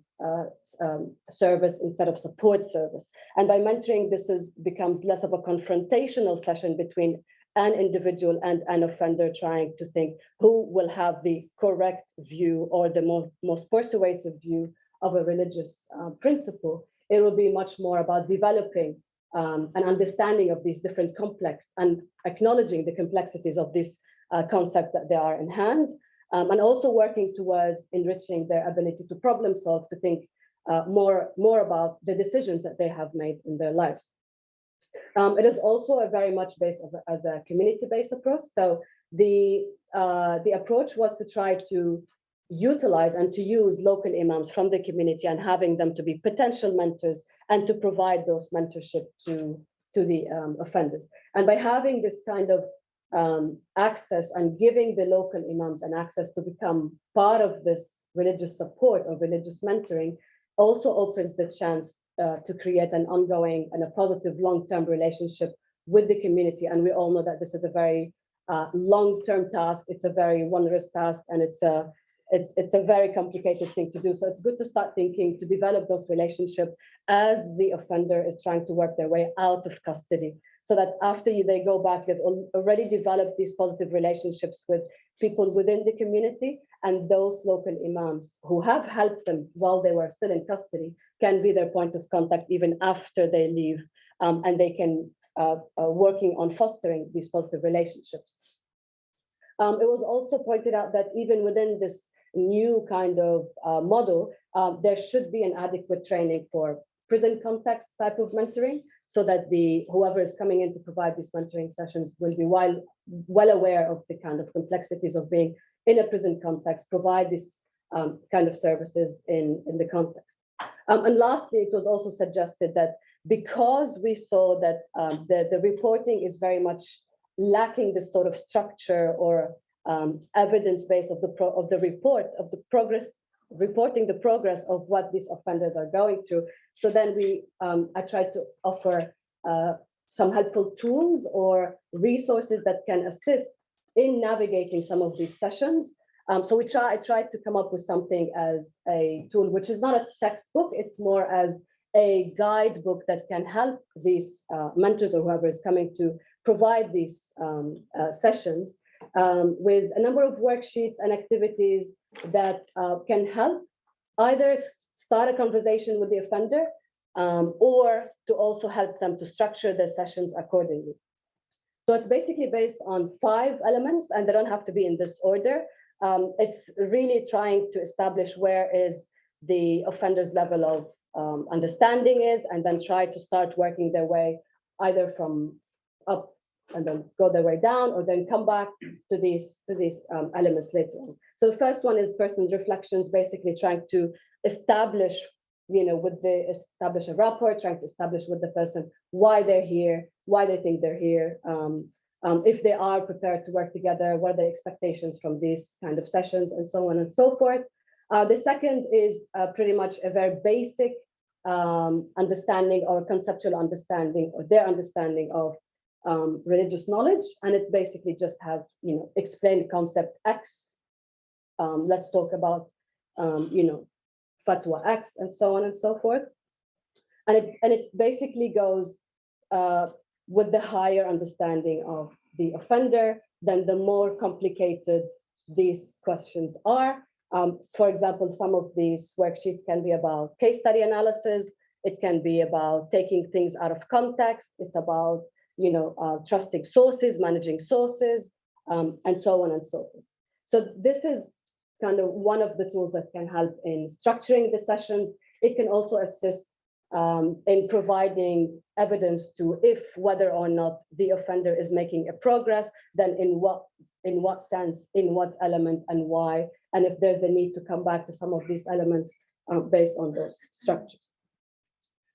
service instead of support service. And by mentoring, this becomes less of a confrontational session between an individual and an offender trying to think who will have the correct view or the most persuasive view of a religious principle. It will be much more about developing an understanding of these different complex and acknowledging the complexities of this concept that they are in hand, and also working towards enriching their ability to problem solve, to think more about the decisions that they have made in their lives. It is also a very much based as a community-based approach. So the approach was to try to utilize and to use local imams from the community and having them to be potential mentors and to provide those mentorship to the offenders. And by having this kind of access and giving the local imams an access to become part of this religious support or religious mentoring also opens the chance to create an ongoing and a positive long-term relationship with the community. And we all know that this is a very long-term task. It's a very wondrous task, and it's a very complicated thing to do. So it's good to start thinking to develop those relationships as the offender is trying to work their way out of custody, so that after they go back, they've already developed these positive relationships with people within the community, and those local imams who have helped them while they were still in custody can be their point of contact even after they leave, and they can working on fostering these positive relationships. It was also pointed out that even within this new kind of model, there should be an adequate training for prison context type of mentoring, so that whoever is coming in to provide these mentoring sessions will be well aware of the kind of complexities of being in a prison context, provide this kind of services in the context. And lastly, it was also suggested that because we saw that the reporting is very much lacking this sort of structure or evidence base of the report of the progress, reporting the progress of what these offenders are going through. So then I tried to offer some helpful tools or resources that can assist in navigating some of these sessions. So I tried to come up with something as a tool, which is not a textbook, it's more as a guidebook that can help these mentors or whoever is coming to provide these sessions with a number of worksheets and activities that can help either start a conversation with the offender or to also help them to structure their sessions accordingly. So it's basically based on 5 elements, and they don't have to be in this order. It's really trying to establish where is the offender's level of understanding is, and then try to start working their way either from up and then go their way down, or then come back to these elements later on. So the first one is personal reflections, basically trying to establish, establish a rapport, trying to establish with the person why they're here, why they think they're here, if they are prepared to work together, what are the expectations from these kind of sessions, and so on and so forth. The second is pretty much a very basic understanding or conceptual understanding, or their understanding of religious knowledge, and it basically just has, explain concept X. Let's talk about, fatwa X, and so on and so forth. And it basically goes with the higher understanding of the offender, then the more complicated these questions are. For example, some of these worksheets can be about case study analysis. It can be about taking things out of context. It's about, trusting sources, managing sources, and so on and so forth. So this is kind of one of the tools that can help in structuring the sessions. It can also assist in providing evidence to whether or not the offender is making a progress, then in what sense, in what element, and why, and if there's a need to come back to some of these elements based on those structures.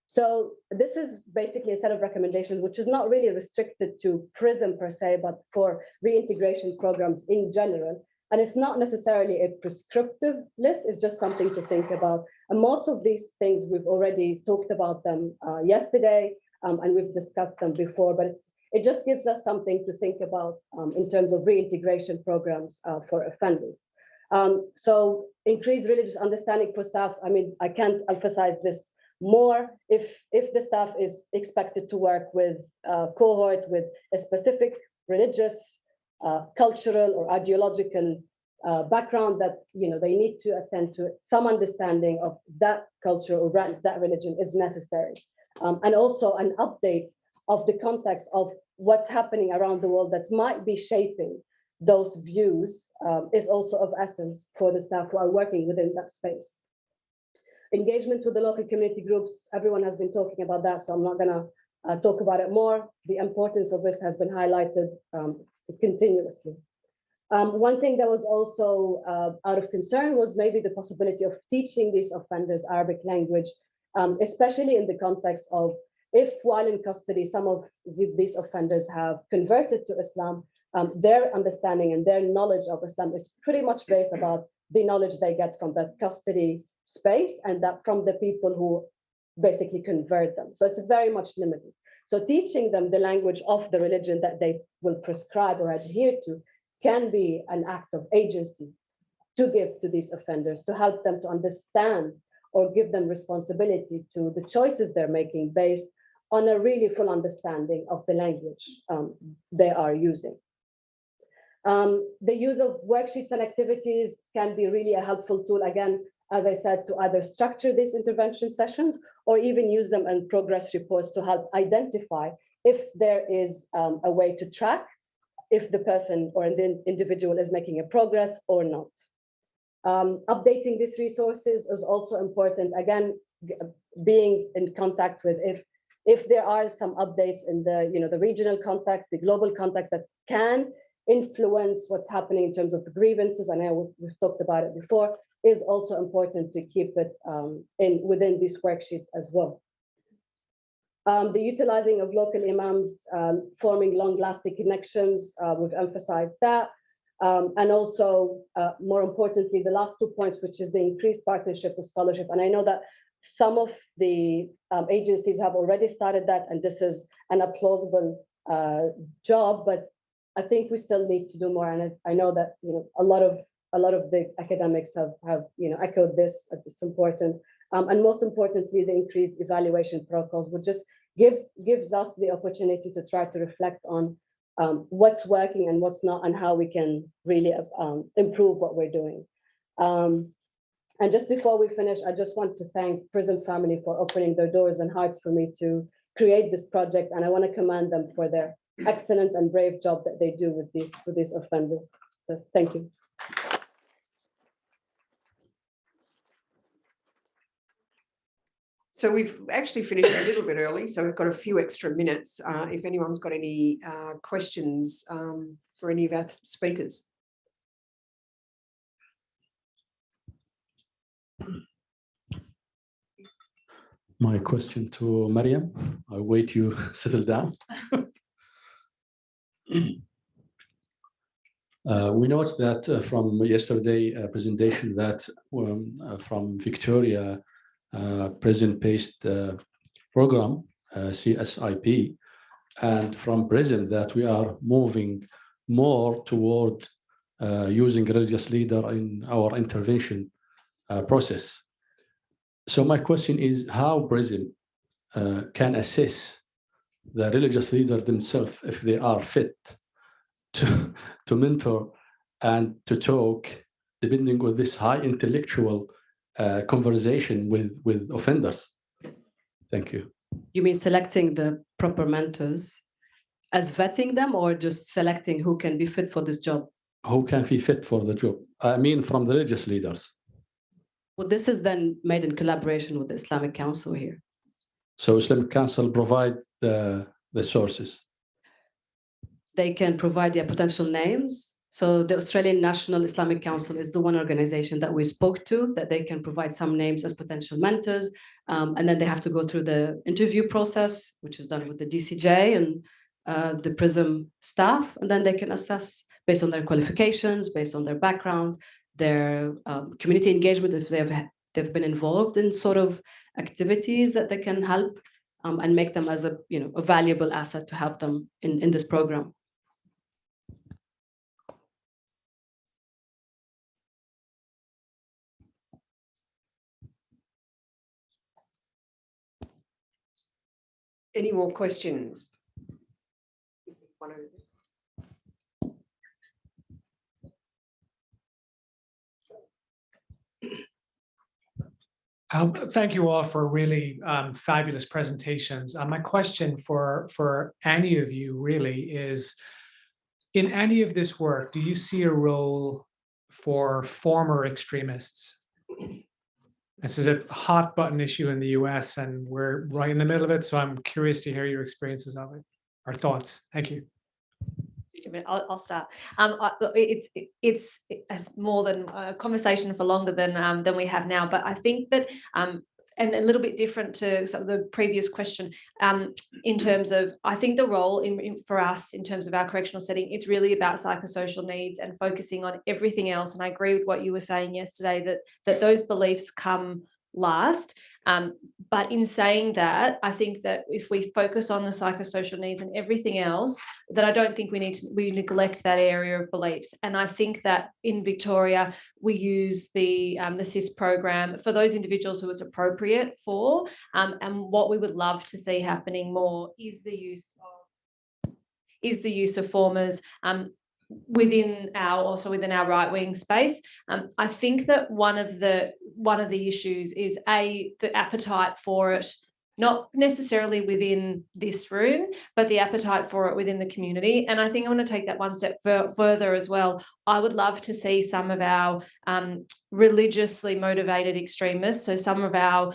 So this is basically a set of recommendations, which is not really restricted to PRISM per se, but for reintegration programs in general. And it's not necessarily a prescriptive list, it's just something to think about. And most of these things, we've already talked about them yesterday, and we've discussed them before, but it just gives us something to think about in terms of reintegration programs for offenders. So increased religious understanding for staff, I can't emphasize this more. If the staff is expected to work with a cohort with a specific religious, cultural, or ideological background, that they need to attend to some understanding of that culture or that religion is necessary. And also an update of the context of what's happening around the world that might be shaping those views is also of essence for the staff who are working within that space. Engagement with the local community groups, everyone has been talking about that, so I'm not gonna talk about it more. The importance of this has been highlighted continuously. One thing that was also out of concern was maybe the possibility of teaching these offenders Arabic language, especially in the context of if while in custody, some of these offenders have converted to Islam, their understanding and their knowledge of Islam is pretty much based about the knowledge they get from that custody space and that from the people who basically convert them. So it's very much limited. So teaching them the language of the religion that they will prescribe or adhere to can be an act of agency to give to these offenders, to help them to understand or give them responsibility to the choices they're making based on a really full understanding of the language they are using. The use of worksheets and activities can be really a helpful tool, again, as I said, to either structure these intervention sessions or even use them in progress reports to help identify if there is a way to track if the person or the individual is making a progress or not. Updating these resources is also important. Again, being in contact with if there are some updates in the regional context, the global context that can influence what's happening in terms of the grievances, I know we've talked about it before, is also important to keep it within these worksheets as well. The utilizing of local imams, forming long-lasting connections, we've emphasized that. And also, more importantly, the last 2 points, which is the increased partnership with scholarship. And I know that some of the agencies have already started that, and this is an applausible job, but I think we still need to do more. And I know that a lot of the academics have echoed this. It's important. And most importantly, the increased evaluation protocols would just gives us the opportunity to try to reflect on what's working and what's not, and how we can really improve what we're doing. And just before we finish, I just want to thank PRISM family for opening their doors and hearts for me to create this project, and I want to commend them for their excellent and brave job that they do with these offenders. So thank you. So we've actually finished a little bit early, so we've got a few extra minutes. If anyone's got any questions for any of our speakers. My question to Mariam. I'll wait you settle down. We noticed that from yesterday presentation that from Victoria prison-based program, CSIP, and from prison that we are moving more toward using religious leader in our intervention process. So my question is how prison can assess the religious leader themselves if they are fit to mentor and to talk, depending on this high intellectual conversation with offenders. Thank you. You mean selecting the proper mentors as vetting them, or just selecting who can be fit for this job? Who can be fit for the job? I mean, from the religious leaders. Well, this is then made in collaboration with the Islamic Council here. So Islamic Council provide the sources. They can provide their potential names. So the Australian National Islamic Council is the one organization that we spoke to, that they can provide some names as potential mentors. And then they have to go through the interview process, which is done with the DCJ and the PRISM staff. And then they can assess based on their qualifications, based on their background, their community engagement, if they've been involved in sort of activities that they can help and make them as a valuable asset to help them in this program. Any more questions? Thank you all for really fabulous presentations. My question for any of you really is, in any of this work, do you see a role for former extremists? This is a hot button issue in the US and we're right in the middle of it. So I'm curious to hear your experiences of it or thoughts. Thank you. I'll start. It's more than a conversation for longer than we have now. But I think that and a little bit different to some of the previous question in terms of, I think the role for us in terms of our correctional setting, it's really about psychosocial needs and focusing on everything else. And I agree with what you were saying yesterday, that those beliefs come last. But in saying that, I think that if we focus on the psychosocial needs and everything else, that I don't think we neglect that area of beliefs. And I think that in Victoria, we use the CIS program for those individuals who it's appropriate for. And what we would love to see happening more is the use of formers within our right-wing space. I think that one of the issues is the appetite for it, not necessarily within this room, but the appetite for it within the community. And I think I want to take that one step further as well. I would love to see some of our religiously motivated extremists, so some of our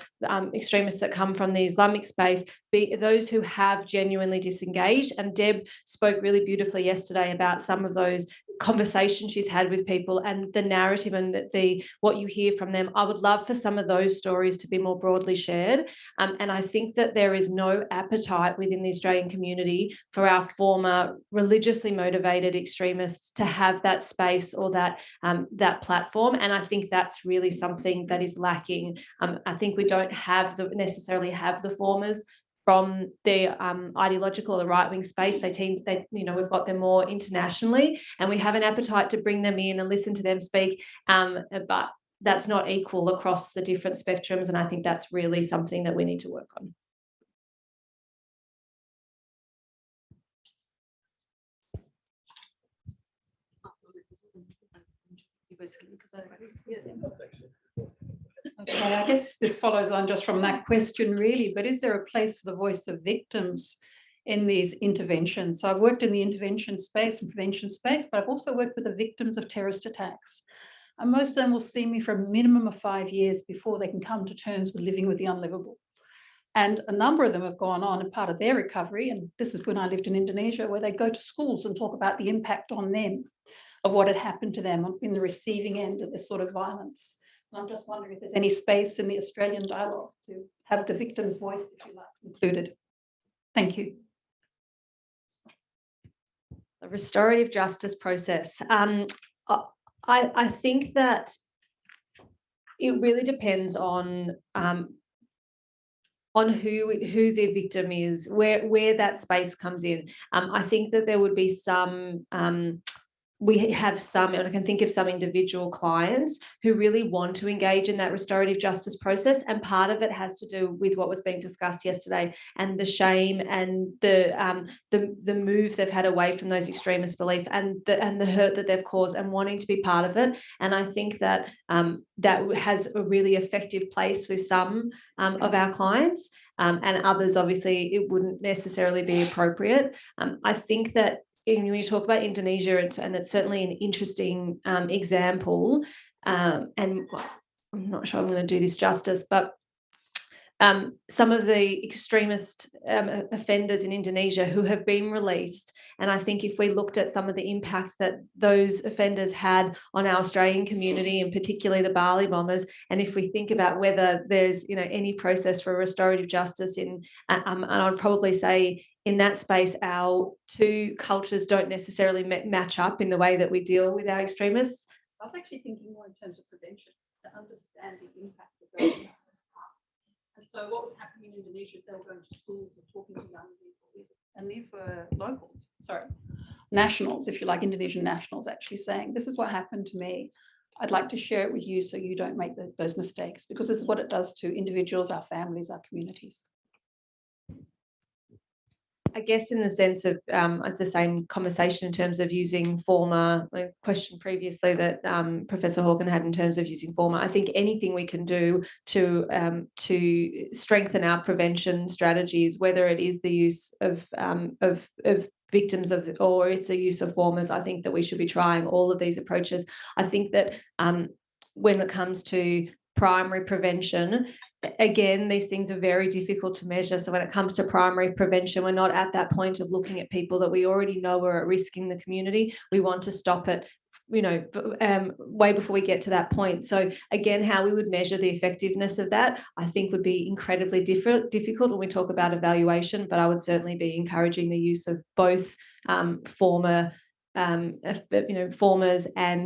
extremists that come from the Islamic space, be those who have genuinely disengaged. And Deb spoke really beautifully yesterday about some of those conversations she's had with people and the narrative and what you hear from them. I would love for some of those stories to be more broadly shared. And I think that there is no appetite within the Australian community for our former religiously motivated extremists to have that space or that platform. And I think that's really something that is lacking. I think we don't necessarily have the formers from the ideological or the right-wing space. We've got them more internationally, and we have an appetite to bring them in and listen to them speak. But that's not equal across the different spectrums, and I think that's really something that we need to work on. Okay, I guess this follows on just from that question really, but is there a place for the voice of victims in these interventions? So I've worked in the intervention space and prevention space, but I've also worked with the victims of terrorist attacks. And most of them will see me for a minimum of 5 years before they can come to terms with living with the unlivable. And a number of them have gone on, and part of their recovery, and this is when I lived in Indonesia, where they go to schools and talk about the impact on them of what had happened to them in the receiving end of this sort of violence. And I'm just wondering if there's any space in the Australian dialogue to have the victim's voice, if you like, included. Thank you. The restorative justice process. I think that it really depends on who the victim is, where that space comes in. I think that there would be some. We have some, and I can think of some individual clients who really want to engage in that restorative justice process, and part of it has to do with what was being discussed yesterday, and the shame and the move they've had away from those extremist beliefs, and the hurt that they've caused, and wanting to be part of it. And I think that that has a really effective place with some of our clients, and others obviously it wouldn't necessarily be appropriate. I think that when you talk about Indonesia, and it's certainly an interesting example, and I'm not sure I'm going to do this justice, but some of the extremist offenders in Indonesia who have been released, and I think if we looked at some of the impact that those offenders had on our Australian community, and particularly the Bali bombers, and if we think about whether there's any process for restorative justice and I'd probably say in that space our two cultures don't necessarily match up in the way that we deal with our extremists. I was actually thinking more in terms of prevention, to understand the impact of those. And so what was happening in Indonesia, they were going to schools and talking to young people, and these were locals, nationals, if you like, Indonesian nationals actually saying, this is what happened to me. I'd like to share it with you so you don't make those mistakes, because this is what it does to individuals, our families, our communities. I guess in the sense of the same conversation in terms of using former, a question previously that Professor Horgan had in terms of using former, I think anything we can do to strengthen our prevention strategies, whether it is the use of victims of, or it's the use of formers, I think that we should be trying all of these approaches. I think that when it comes to primary prevention, again, these things are very difficult to measure. So when it comes to primary prevention, we're not at that point of looking at people that we already know are at risk in the community. We want to stop it, way before we get to that point. So again, how we would measure the effectiveness of that, I think would be incredibly difficult when we talk about evaluation, but I would certainly be encouraging the use of both formers and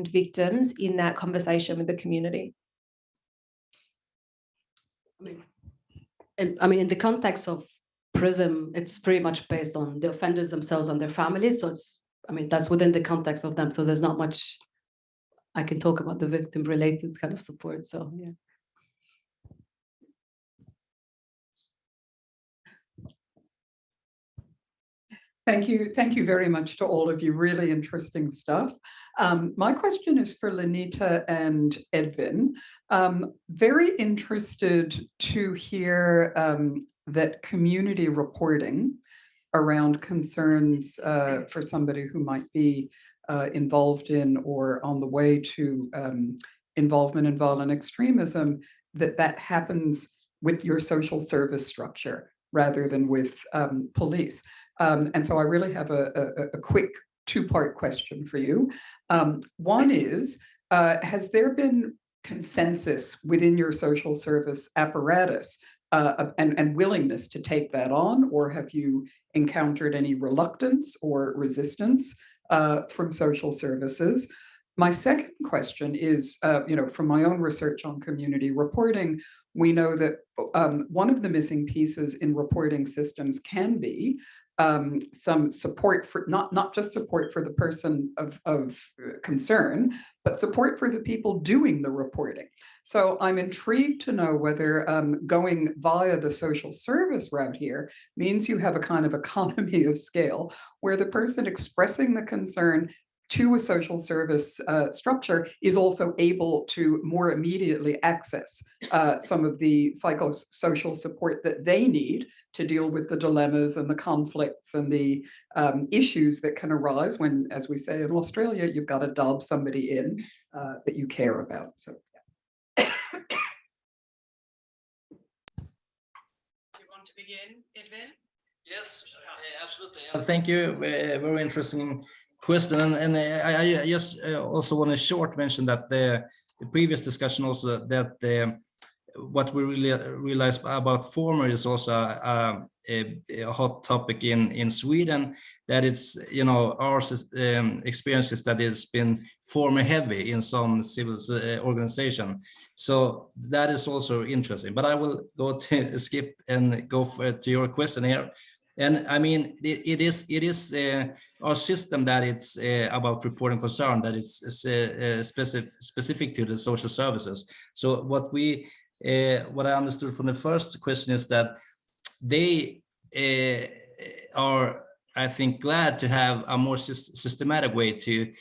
victims in that conversation with the community. I mean, in the context of PRISM, it's pretty much based on the offenders themselves and their families. So that's within the context of them. So there's not much I can talk about the victim-related kind of support. So yeah. Thank you very much to all of you. Really interesting stuff. My question is for Lenita and Edvin. Very interested to hear that community reporting around concerns for somebody who might be involved in or on the way to involvement in violent extremism, that happens with your social service structure rather than with police. And so I really have a quick two-part question for you. One is, has there been consensus within your social service apparatus and willingness to take that on, or have you encountered any reluctance or resistance from social services? My second question is, from my own research on community reporting, we know that one of the missing pieces in reporting systems can be some support for not just support for the person of concern, but support for the people doing the reporting. So I'm intrigued to know whether going via the social service route here means you have a kind of economy of scale where the person expressing the concern to a social service structure is also able to more immediately access some of the psychosocial support that they need to deal with the dilemmas and the conflicts and the issues that can arise when, as we say in Australia, you've got to dob somebody in that you care about. So, you want to begin, Edvin? Yes, absolutely. And thank you. Very interesting question. And I just also want to short mention that the previous discussion also that what we really realized about former is also a hot topic in Sweden, that it's, you know, our experience is that it's been former heavy in some civil organization. So that is also interesting, but I will go to skip and go to your question here. And I mean, it is our system that it's about reporting concern, that it's specific to the social services. So what I understood from the first question is that they are, I think, glad to have a more systematic way to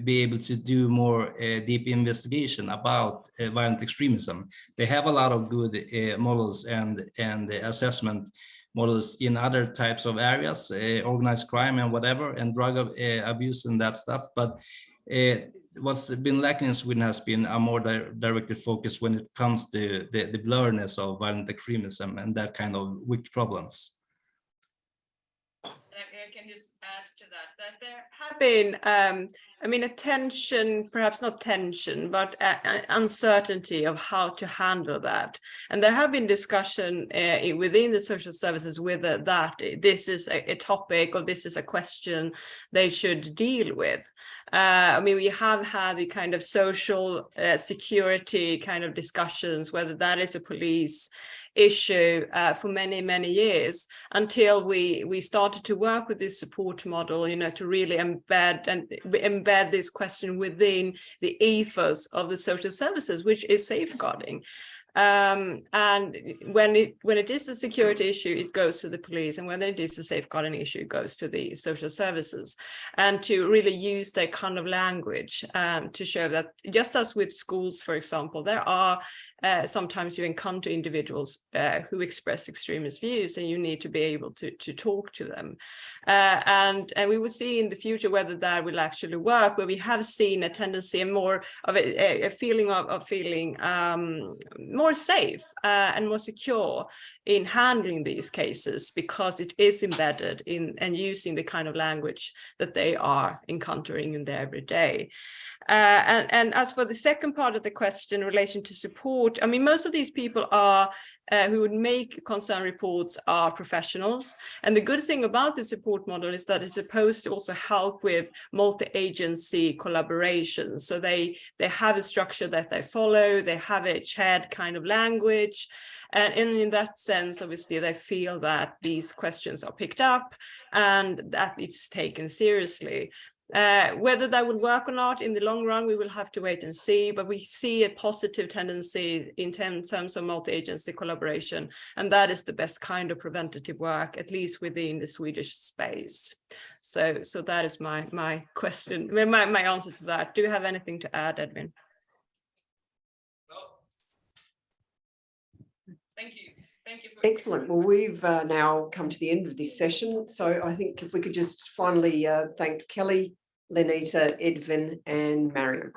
be able to do more deep investigation about violent extremism. They have a lot of good models and assessment models in other types of areas, organized crime and whatever, and drug abuse and that stuff. But what's been lacking in Sweden has been a more directed focus when it comes to the blurriness of violent extremism and that kind of weak problems. I can just add to that there have been, I mean, a tension, perhaps not tension, but uncertainty of how to handle that. And there have been discussion within the social services whether that this is a topic or this is a question they should deal with. I mean, we have had the kind of social security kind of discussions, whether that is a police issue for many years, until we started to work with this support model, you know, to really embed this question within the ethos of the social services, which is safeguarding. And when it is a security issue, it goes to the police, and when it is a safeguarding issue, it goes to the social services, and to really use that kind of language to show that, just as with schools, for example, there are sometimes you encounter individuals who express extremist views, and you need to be able to talk to them, and we will see in the future whether that will actually work, where we have seen a tendency and more of a feeling of feeling more safe and more secure in handling these cases, because it is embedded in and using the kind of language that they are encountering in their everyday. And as for the second part of the question in relation to support, I mean, most of these people are who would make concern reports are professionals. And the good thing about the support model is that it's supposed to also help with multi-agency collaboration. So they have a structure that they follow, they have a shared kind of language. And in that sense, obviously, they feel that these questions are picked up and that it's taken seriously. Whether that will work or not in the long run, we will have to wait and see, but we see a positive tendency in terms of multi-agency collaboration, and that is the best kind of preventative work, at least within the Swedish space. So that is my question, my answer to that. Do you have anything to add, Edvin? No. Thank you. Thank you. Excellent. Well, we've now come to the end of this session. So I think if we could just finally thank Kelly, Lenita, Edvin, and Mariam.